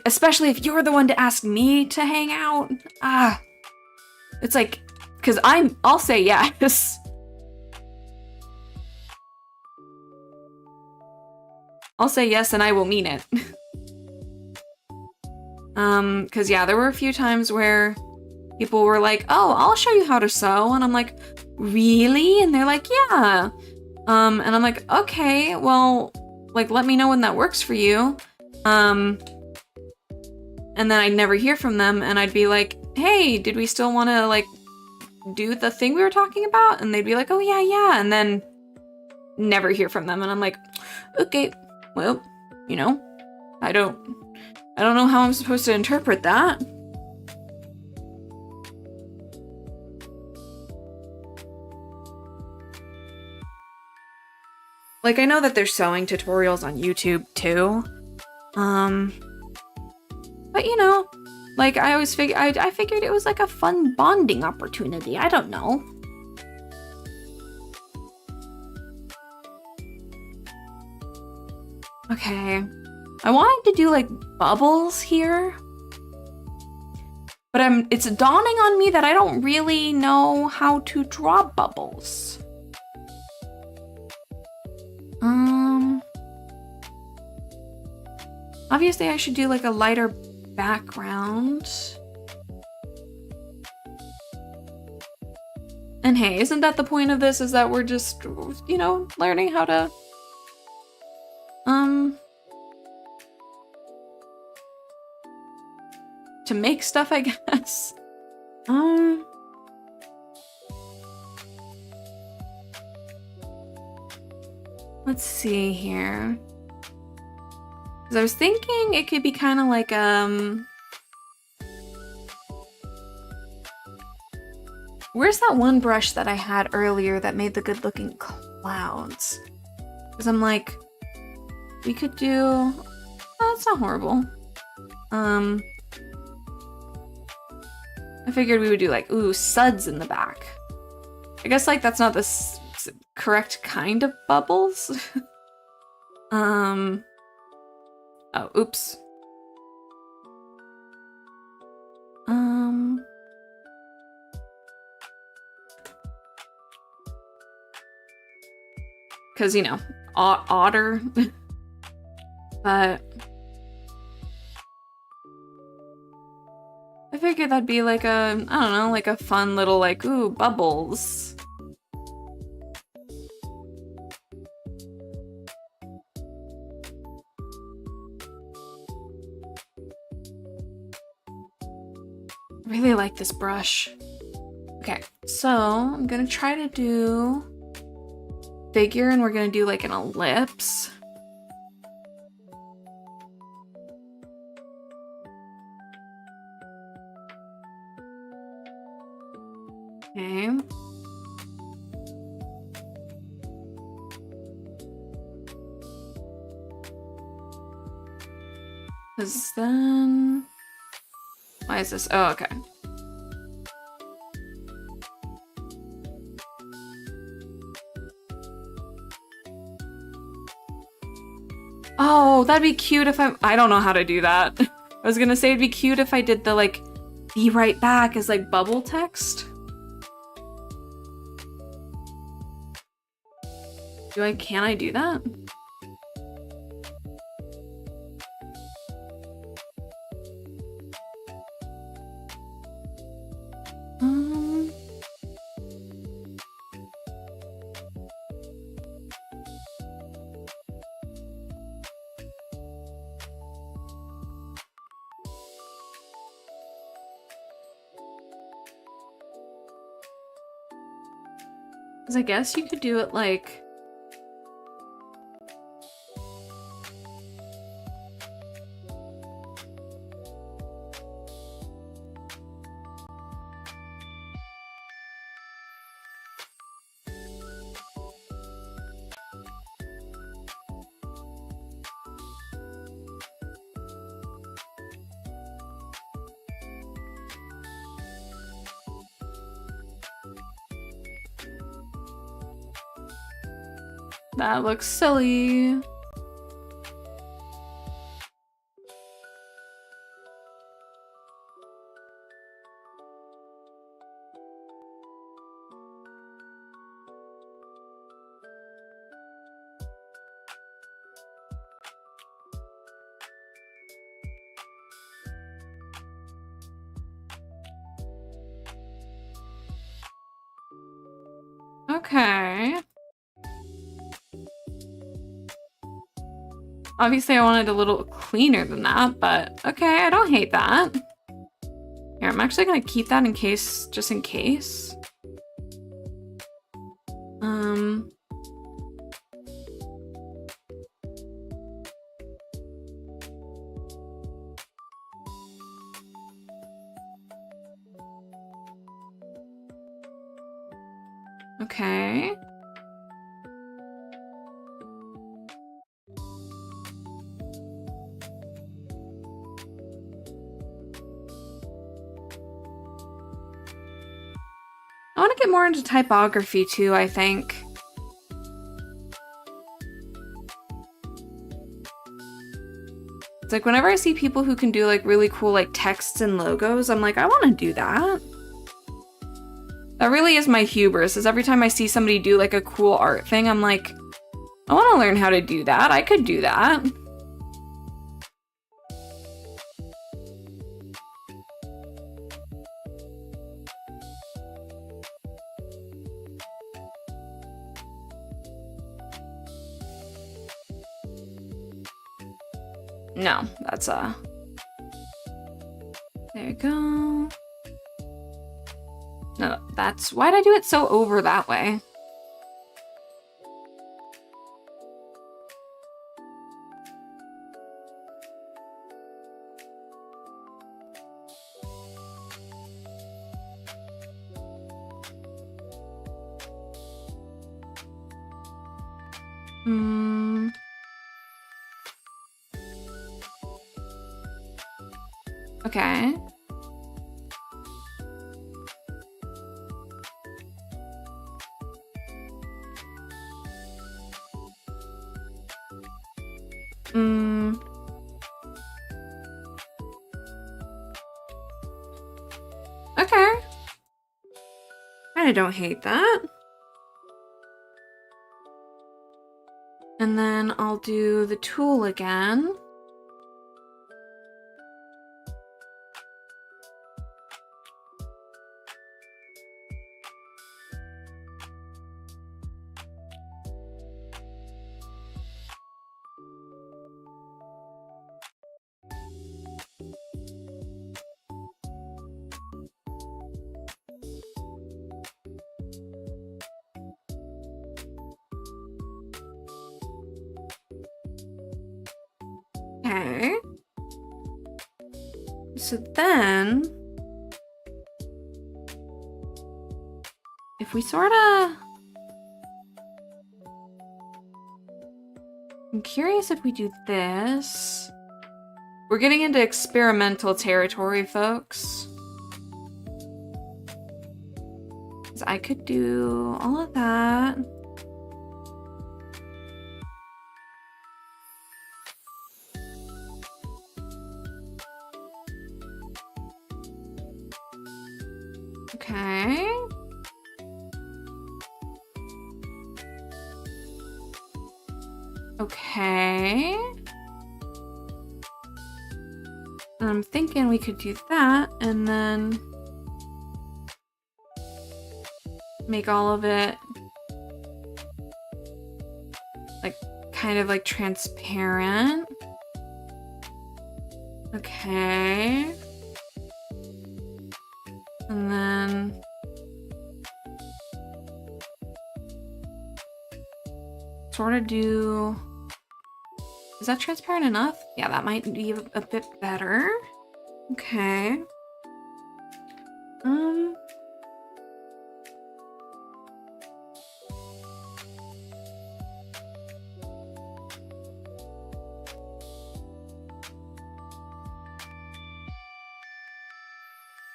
especially if you're the one to ask me to hang out. It's like, because I'll say yes. I'll say yes and I will mean it. Because yeah, there were a few times where people were like, oh, I'll show you how to sew. And I'm like, really? And they're like, yeah. And I'm like, okay, well, like, let me know when that works for you. And then I'd never hear from them, and I'd be like, hey, did we still want to, like, do the thing we were talking about? And they'd be like, oh, yeah. And then never hear from them. And I'm like, okay, well, you know, I don't know how I'm supposed to interpret that. Like, I know that there's sewing tutorials on YouTube, too. But, you know, like, I always I figured it was, like, a fun bonding opportunity. I don't know. Okay. I wanted to do, like, bubbles here. But it's dawning on me that I don't really know how to draw bubbles. Obviously I should do, like, a lighter background. And hey, isn't that the point of this? Is that we're just, you know, learning how to, to make stuff, I guess. Let's see here. Because I was thinking it could be kind of like, where's that one brush that I had earlier that made the good-looking clouds? Because I'm like, we could do, oh, that's not horrible. I figured we would do, like, ooh, suds in the back. I guess, like, that's not the correct kind of bubbles. Oh, oops. Because, you know, otter. But I figured that'd be like a, I don't know, like a fun little, like, ooh, bubbles. I really like this brush. Okay, so I'm gonna try to do figure, and we're gonna do like an ellipse. Okay. Because then... Why is this? Oh, okay. Oh, that'd be cute if I don't know how to do that. I was gonna say it'd be cute if I did the, like, be right back as, like, bubble text. Can I do that? Because I guess you could do it like... That looks silly. Okay. Obviously I wanted a little cleaner than that, but okay, I don't hate that. Here, I'm actually gonna keep that in case, just in case. Okay. I want to get more into typography too, I think. It's like whenever I see people who can do like really cool like texts and logos, I'm like, I want to do that. That really is my hubris, is every time I see somebody do like a cool art thing, I'm like, I want to learn how to do that. I could do that. No, that's there you go. No, that's, why'd I do it so over that way? Okay. Okay. I don't hate that. And then I'll do the tool again. Okay. So then if we sorta... I'm curious if we do this. We're getting into experimental territory, folks. 'Cause I could do all of that. Okay. Okay. I'm thinking we could do that and then make all of it like kind of like transparent. Okay. And then sort of do... Is that transparent enough? Yeah, that might be a bit better. Okay.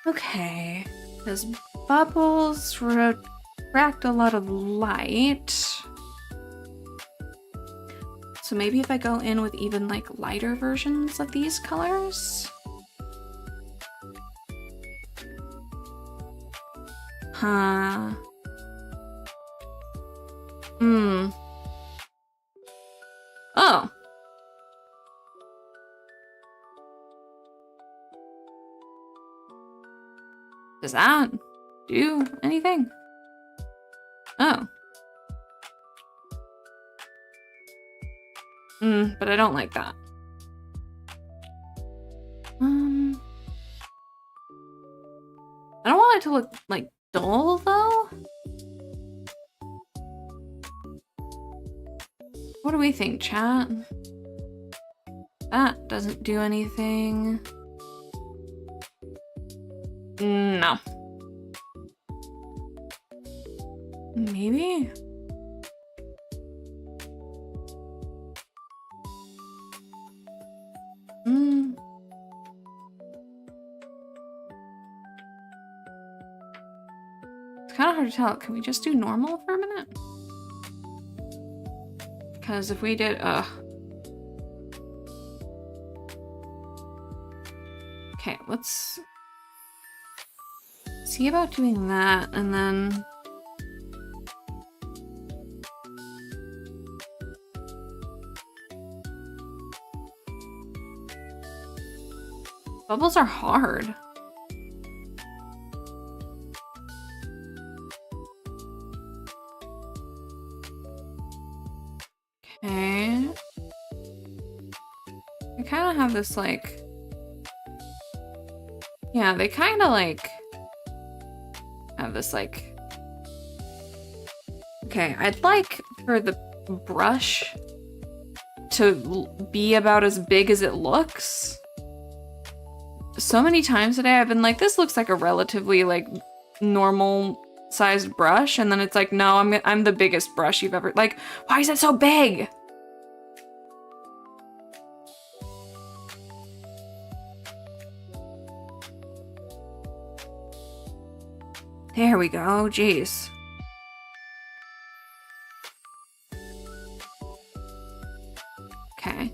Okay. Those bubbles refract a lot of light. So maybe if I go in with even like lighter versions of these colors. Huh. Oh. Does that do anything? Oh. But I don't like that. I don't want it to look like dull though. What do we think, chat? That doesn't do anything. No. Maybe? It's kind of hard to tell. Can we just do normal for a minute? Because if we did, okay, let's see about doing that, and then bubbles are hard. Okay. I kind of have this like, yeah, they kind of like have this like, okay, I'd like for the brush to be about as big as it looks. So many times today I've been like, this looks like a relatively like normal sized brush, and then it's like, no, I'm the biggest brush you've ever, like, why is it so big? There we go, jeez. Okay.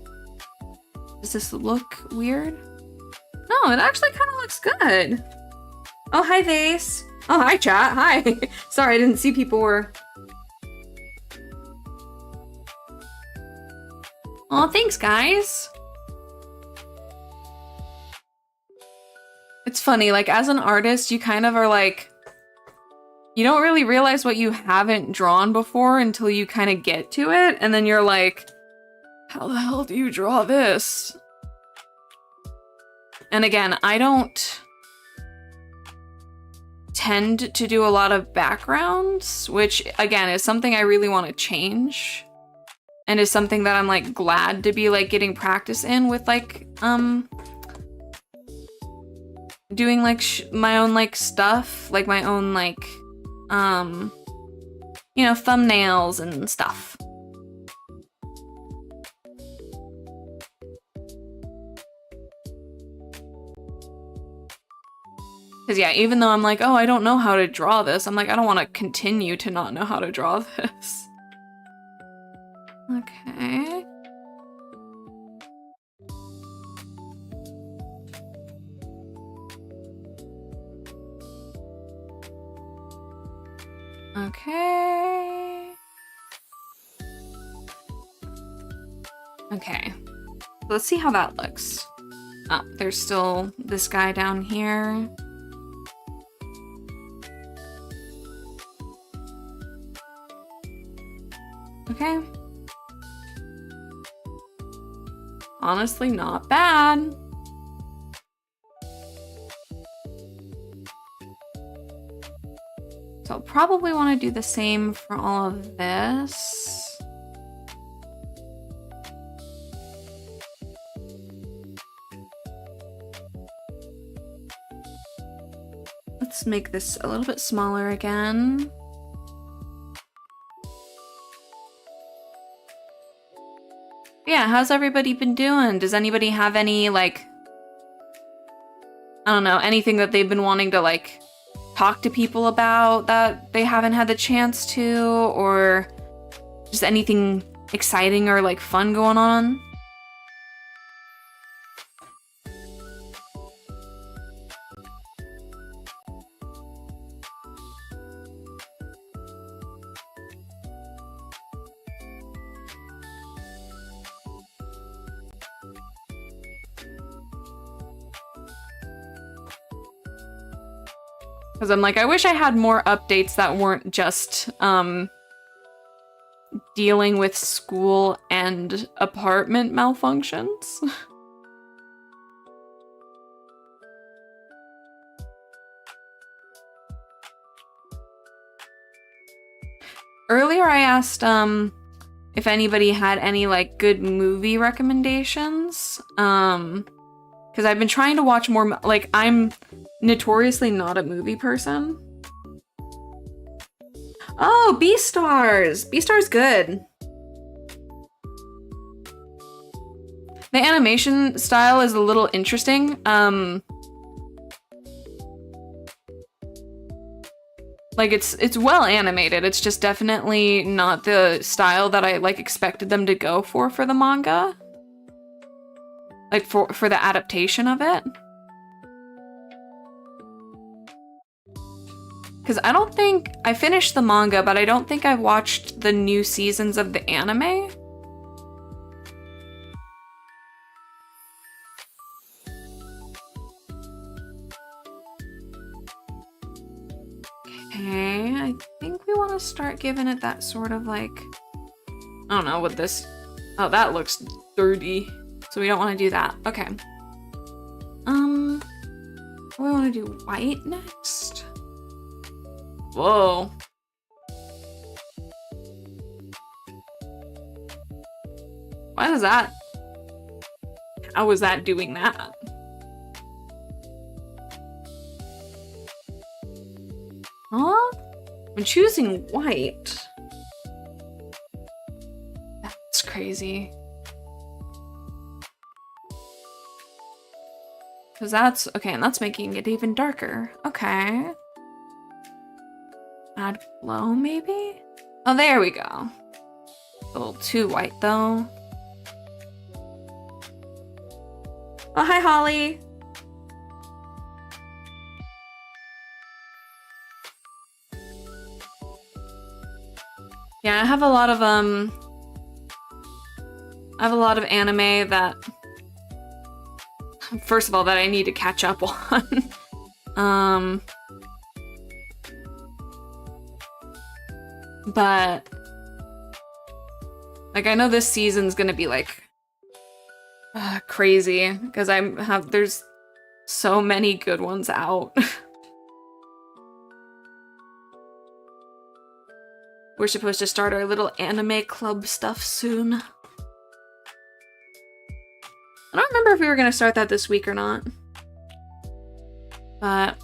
Does this look weird? No, it actually kind of looks good. Oh, hi, Vase. Oh, hi, chat. Hi. Sorry, I didn't see people were... Oh, thanks, guys. It's funny, like, as an artist, you kind of are like... You don't really realize what you haven't drawn before until you kind of get to it, and then you're like, how the hell do you draw this? And again, I don't tend to do a lot of backgrounds, which again is something I really want to change, and is something that I'm like glad to be like getting practice in with like doing like my own like stuff, like my own like you know, thumbnails and stuff. Because yeah, even though I'm like, oh, I don't know how to draw this, I'm like, I don't want to continue to not know how to draw this. Okay. Okay. Okay. Let's see how that looks. Oh, there's still this guy down here. Okay. Honestly, not bad. So I'll probably want to do the same for all of this. Let's make this a little bit smaller again. Yeah, how's everybody been doing? Does anybody have any, like, I don't know, anything that they've been wanting to, like, talk to people about that they haven't had the chance to, or just anything exciting or, like, fun going on? Because I'm like, I wish I had more updates that weren't just dealing with school and apartment malfunctions. Earlier I asked if anybody had any like good movie recommendations. Because I've been trying to watch more, like, I'm notoriously not a movie person. Oh, Beastars! Beastars good. The animation style is a little interesting. Like, it's well animated. It's just definitely not the style that I, like, expected them to go for the manga. Like, for the adaptation of it. Because I don't think... I finished the manga, but I don't think I've watched the new seasons of the anime. Okay, I think we want to start giving it that sort of, like... I don't know what this... Oh, that looks dirty. So we don't want to do that. Okay. We want to do white next. Whoa. Why is that? How is that doing that? Huh? I'm choosing white. That's crazy. Because that's, okay, and that's making it even darker. Okay. Add glow, maybe? Oh, there we go. A little too white, though. Oh, hi, Holly. Yeah, I have a lot of anime that, first of all, that I need to catch up on. But, like, I know this season's gonna be, like, crazy, because there's so many good ones out. We're supposed to start our little anime club stuff soon. I don't remember if we were gonna start that this week or not. But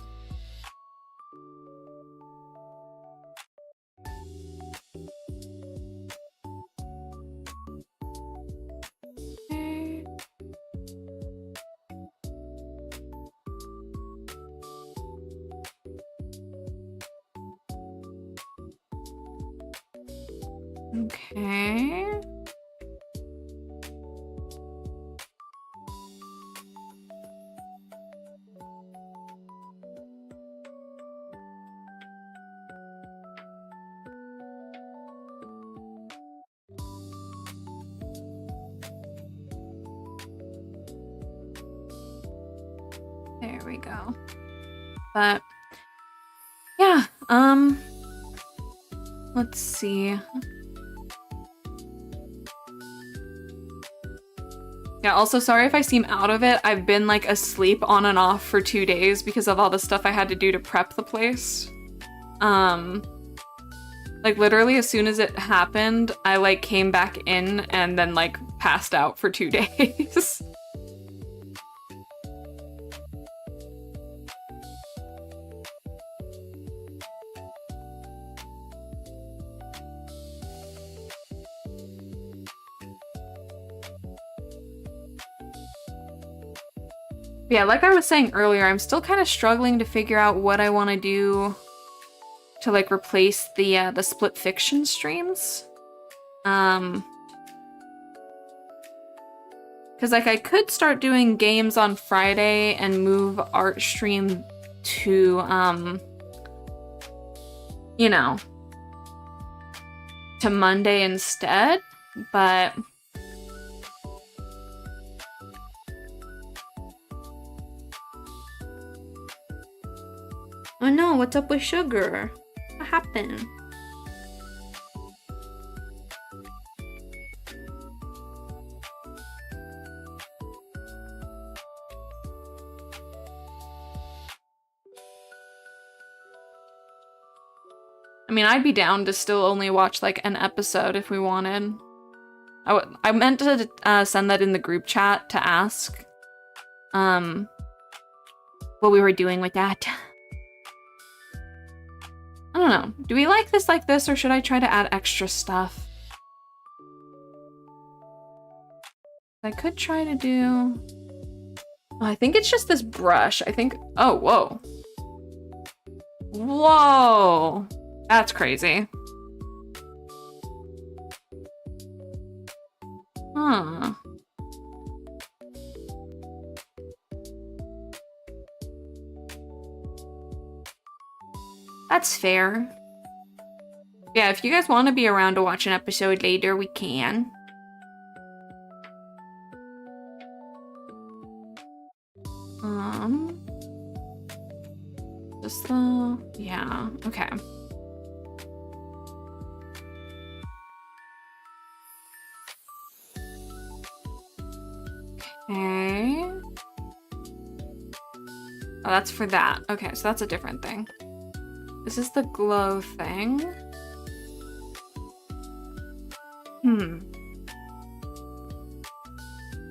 Okay. There we go. But yeah, let's see. Yeah, also sorry if I seem out of it. I've been like asleep on and off for 2 days because of all the stuff I had to do to prep the place. Like literally as soon as it happened, I like came back in and then like passed out for 2 days. Yeah, like I was saying earlier, I'm still kind of struggling to figure out what I want to do to like replace the split fiction streams. Because like I could start doing games on Friday and move art stream to you know, to Monday instead, but oh no, what's up with sugar? What happened? I mean, I'd be down to still only watch like an episode if we wanted. I meant to send that in the group chat to ask what we were doing with that. I don't know. Do we like this, or should I try to add extra stuff? I could try to do... Oh, I think it's just this brush. I think... Oh, whoa. Whoa. That's crazy. Huh. That's fair. Yeah, if you guys want to be around to watch an episode later, we can. Just the... Yeah, okay. Okay. Oh, that's for that. Okay, so that's a different thing. This is the glow thing.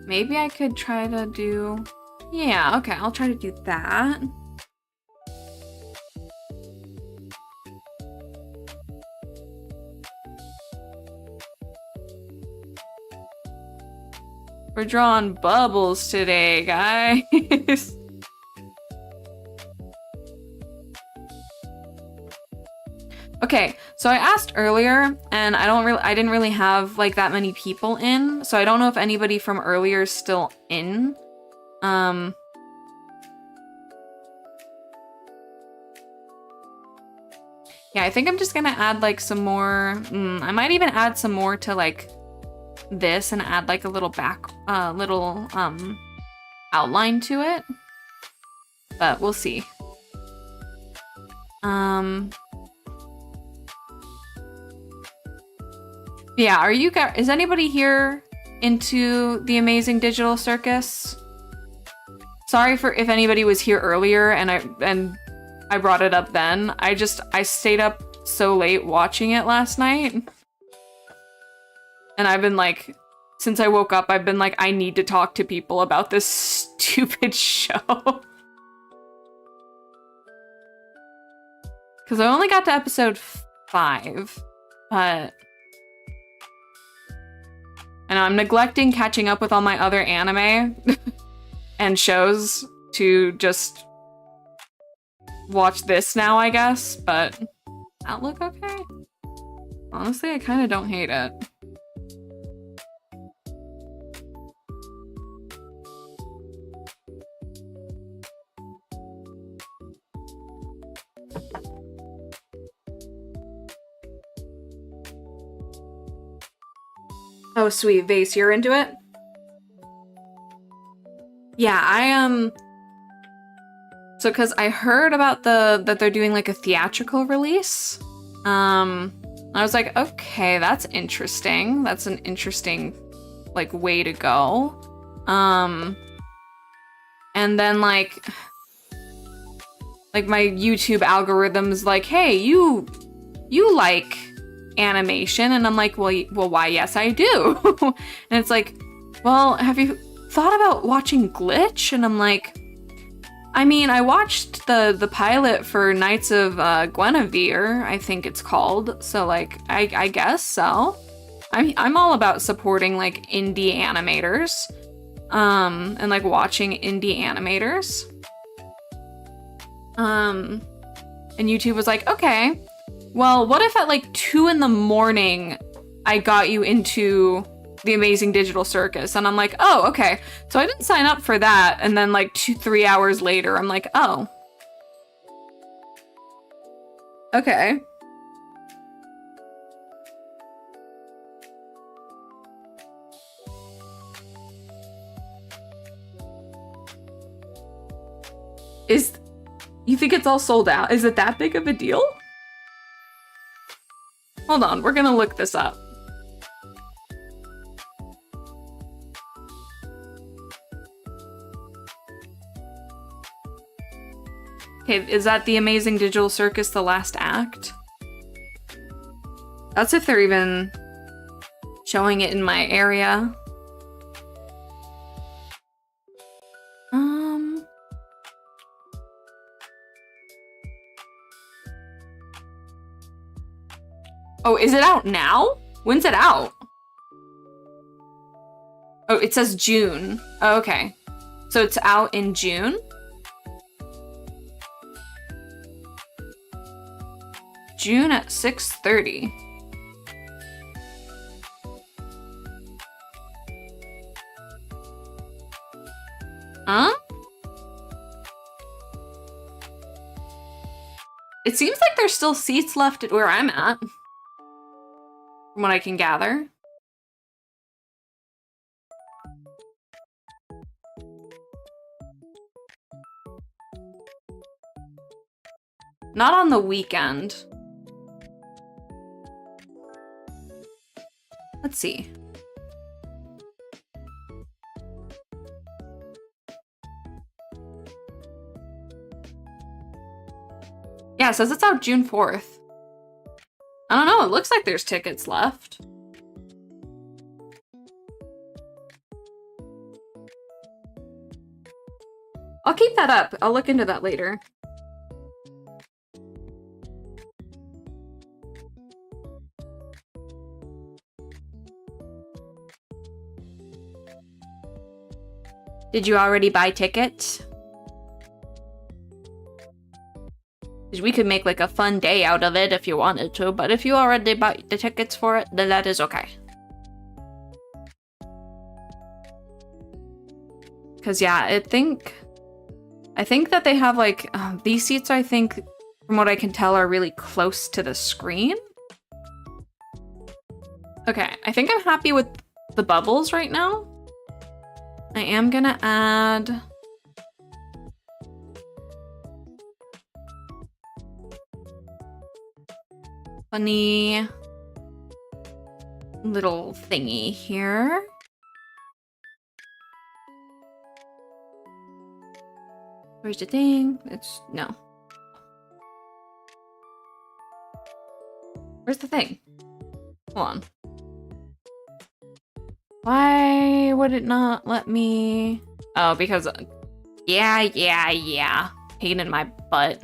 Maybe I could try to do... Yeah, okay, I'll try to do that. We're drawing bubbles today, guys. Okay, so I asked earlier, and I didn't really have like that many people in, so I don't know if anybody from earlier is still in. Yeah, I think I'm just gonna add like some more. I might even add some more to like this and add like a little outline to it, but we'll see. Yeah, are you guys, is anybody here into the Amazing Digital Circus? Sorry for if anybody was here earlier and I brought it up then. I stayed up so late watching it last night. And I've been like, since I woke up, I've been like, I need to talk to people about this stupid show. Because I only got to episode 5, but... And I'm neglecting catching up with all my other anime and shows to just watch this now, I guess, but that look okay? Honestly, I kind of don't hate it. Oh, sweet. Vase, you're into it? Yeah, so because I heard about that they're doing like a theatrical release. I was like, okay, that's interesting. That's an interesting like way to go. And then like my YouTube algorithm's like, hey, you like animation, and I'm like, well, why? Yes, I do. And it's like, well, have you thought about watching Glitch? And I'm like, I mean, I watched the pilot for Knights of Guinevere, I think it's called. So like, I guess so. I'm all about supporting like indie animators, and like watching indie animators. And YouTube was like, okay, well, what if at like 2 in the morning I got you into The Amazing Digital Circus? And I'm like, oh, okay. So I didn't sign up for that. And then like 2-3 hours later, I'm like, oh. Okay. You think it's all sold out? Is it that big of a deal? Hold on, we're gonna look this up. Okay, is that The Amazing Digital Circus, the last act? That's if they're even showing it in my area. Oh, is it out now? When's it out? Oh, it says June. Oh, okay. So it's out in June? June at 6:30. Huh? It seems like there's still seats left at where I'm at, from what I can gather. Not on the weekend. Let's see. Yeah, it says it's out June 4th. I don't know, it looks like there's tickets left. I'll keep that up. I'll look into that later. Did you already buy tickets? We could make like a fun day out of it if you wanted to, but if you already bought the tickets for it, then that is okay. Cause yeah, I think that they have like, these seats, I think, from what I can tell, are really close to the screen. Okay, I think I'm happy with the bubbles right now. I am gonna add... funny little thingy here. Where's the thing? It's no. Where's the thing? Hold on. Why would it not let me? Oh, because yeah. Pain in my butt.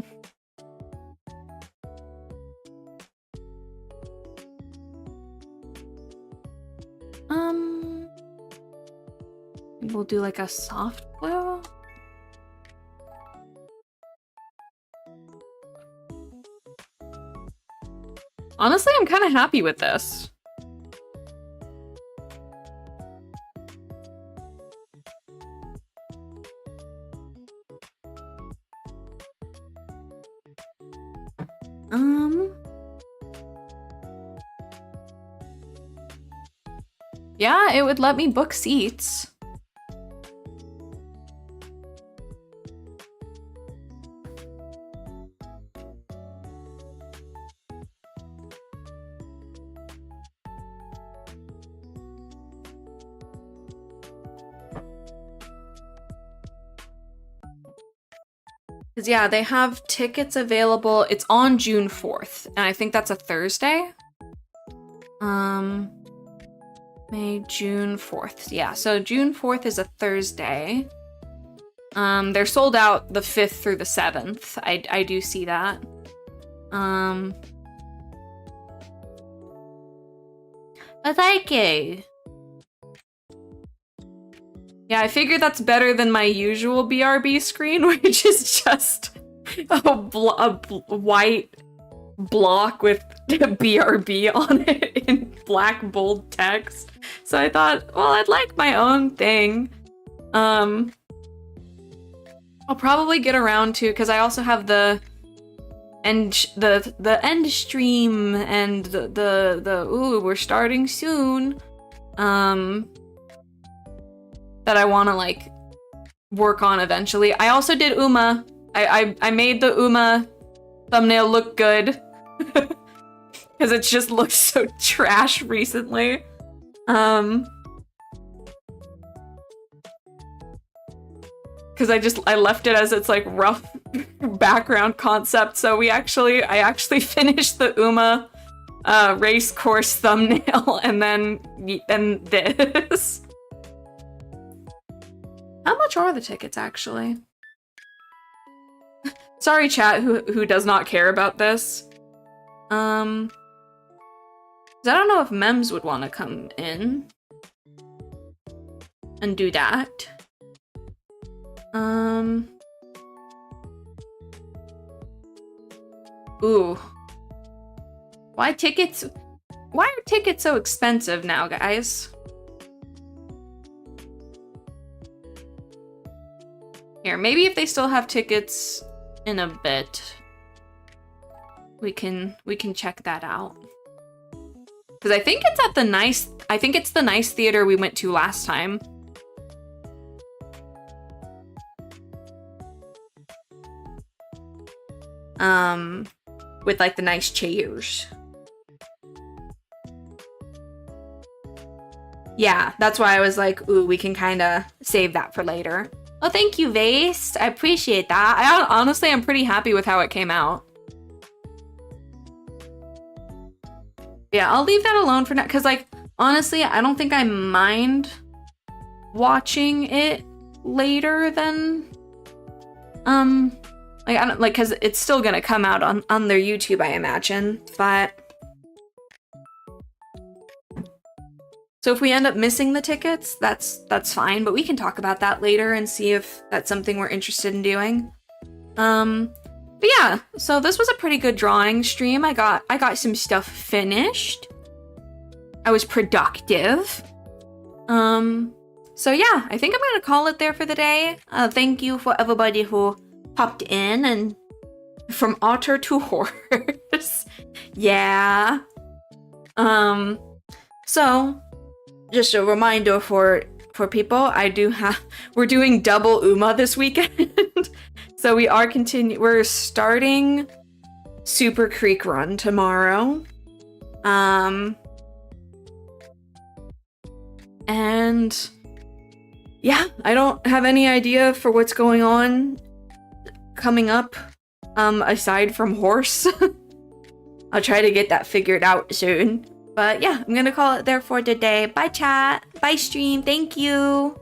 We'll do like a soft blue. Honestly, I'm kind of happy with this. Yeah, it would let me book seats. Because, yeah, they have tickets available. It's on June 4th, and I think that's a Thursday. May, June 4th. Yeah, so June 4th is a Thursday. They're sold out the 5th through the 7th. I do see that. But thank you. Yeah, I figured that's better than my usual BRB screen, which is just a white block with BRB on it in black bold text. So I thought, well, I'd like my own thing. I'll probably get around to, because I also have the end stream and the ooh, we're starting soon. That I want to like work on eventually. I also did Uma. I made the Uma thumbnail look good because it just looks so trash recently. Because I left it as its like rough background concept. So I actually finished the Uma race course thumbnail and this. How much are the tickets, actually? Sorry, chat, who does not care about this. 'Cause I don't know if Mems would want to come in and do that. Ooh. Why are tickets so expensive now, guys? Here, maybe if they still have tickets in a bit, we can check that out. Because I think it's at the nice theater we went to last time. With like the nice chairs. Yeah, that's why I was like, ooh, we can kind of save that for later. Oh, thank you, Vase. I appreciate that. Honestly, I'm pretty happy with how it came out. Yeah, I'll leave that alone for now, because, like, honestly, I don't think I mind watching it later than, like, I don't, like, because it's still gonna come out on their YouTube, I imagine, but... So if we end up missing the tickets, that's fine, but we can talk about that later and see if that's something we're interested in doing. But yeah, so this was a pretty good drawing stream. I got some stuff finished. I was productive. So yeah, I think I'm gonna call it there for the day. Thank you for everybody who popped in, and from otter to horse. Yeah. So just a reminder for people, we're doing double Uma this weekend. So we're starting Super Creek Run tomorrow. And yeah, I don't have any idea for what's going on coming up, aside from horse. I'll try to get that figured out soon. But yeah, I'm gonna call it there for today. Bye chat, bye stream, thank you.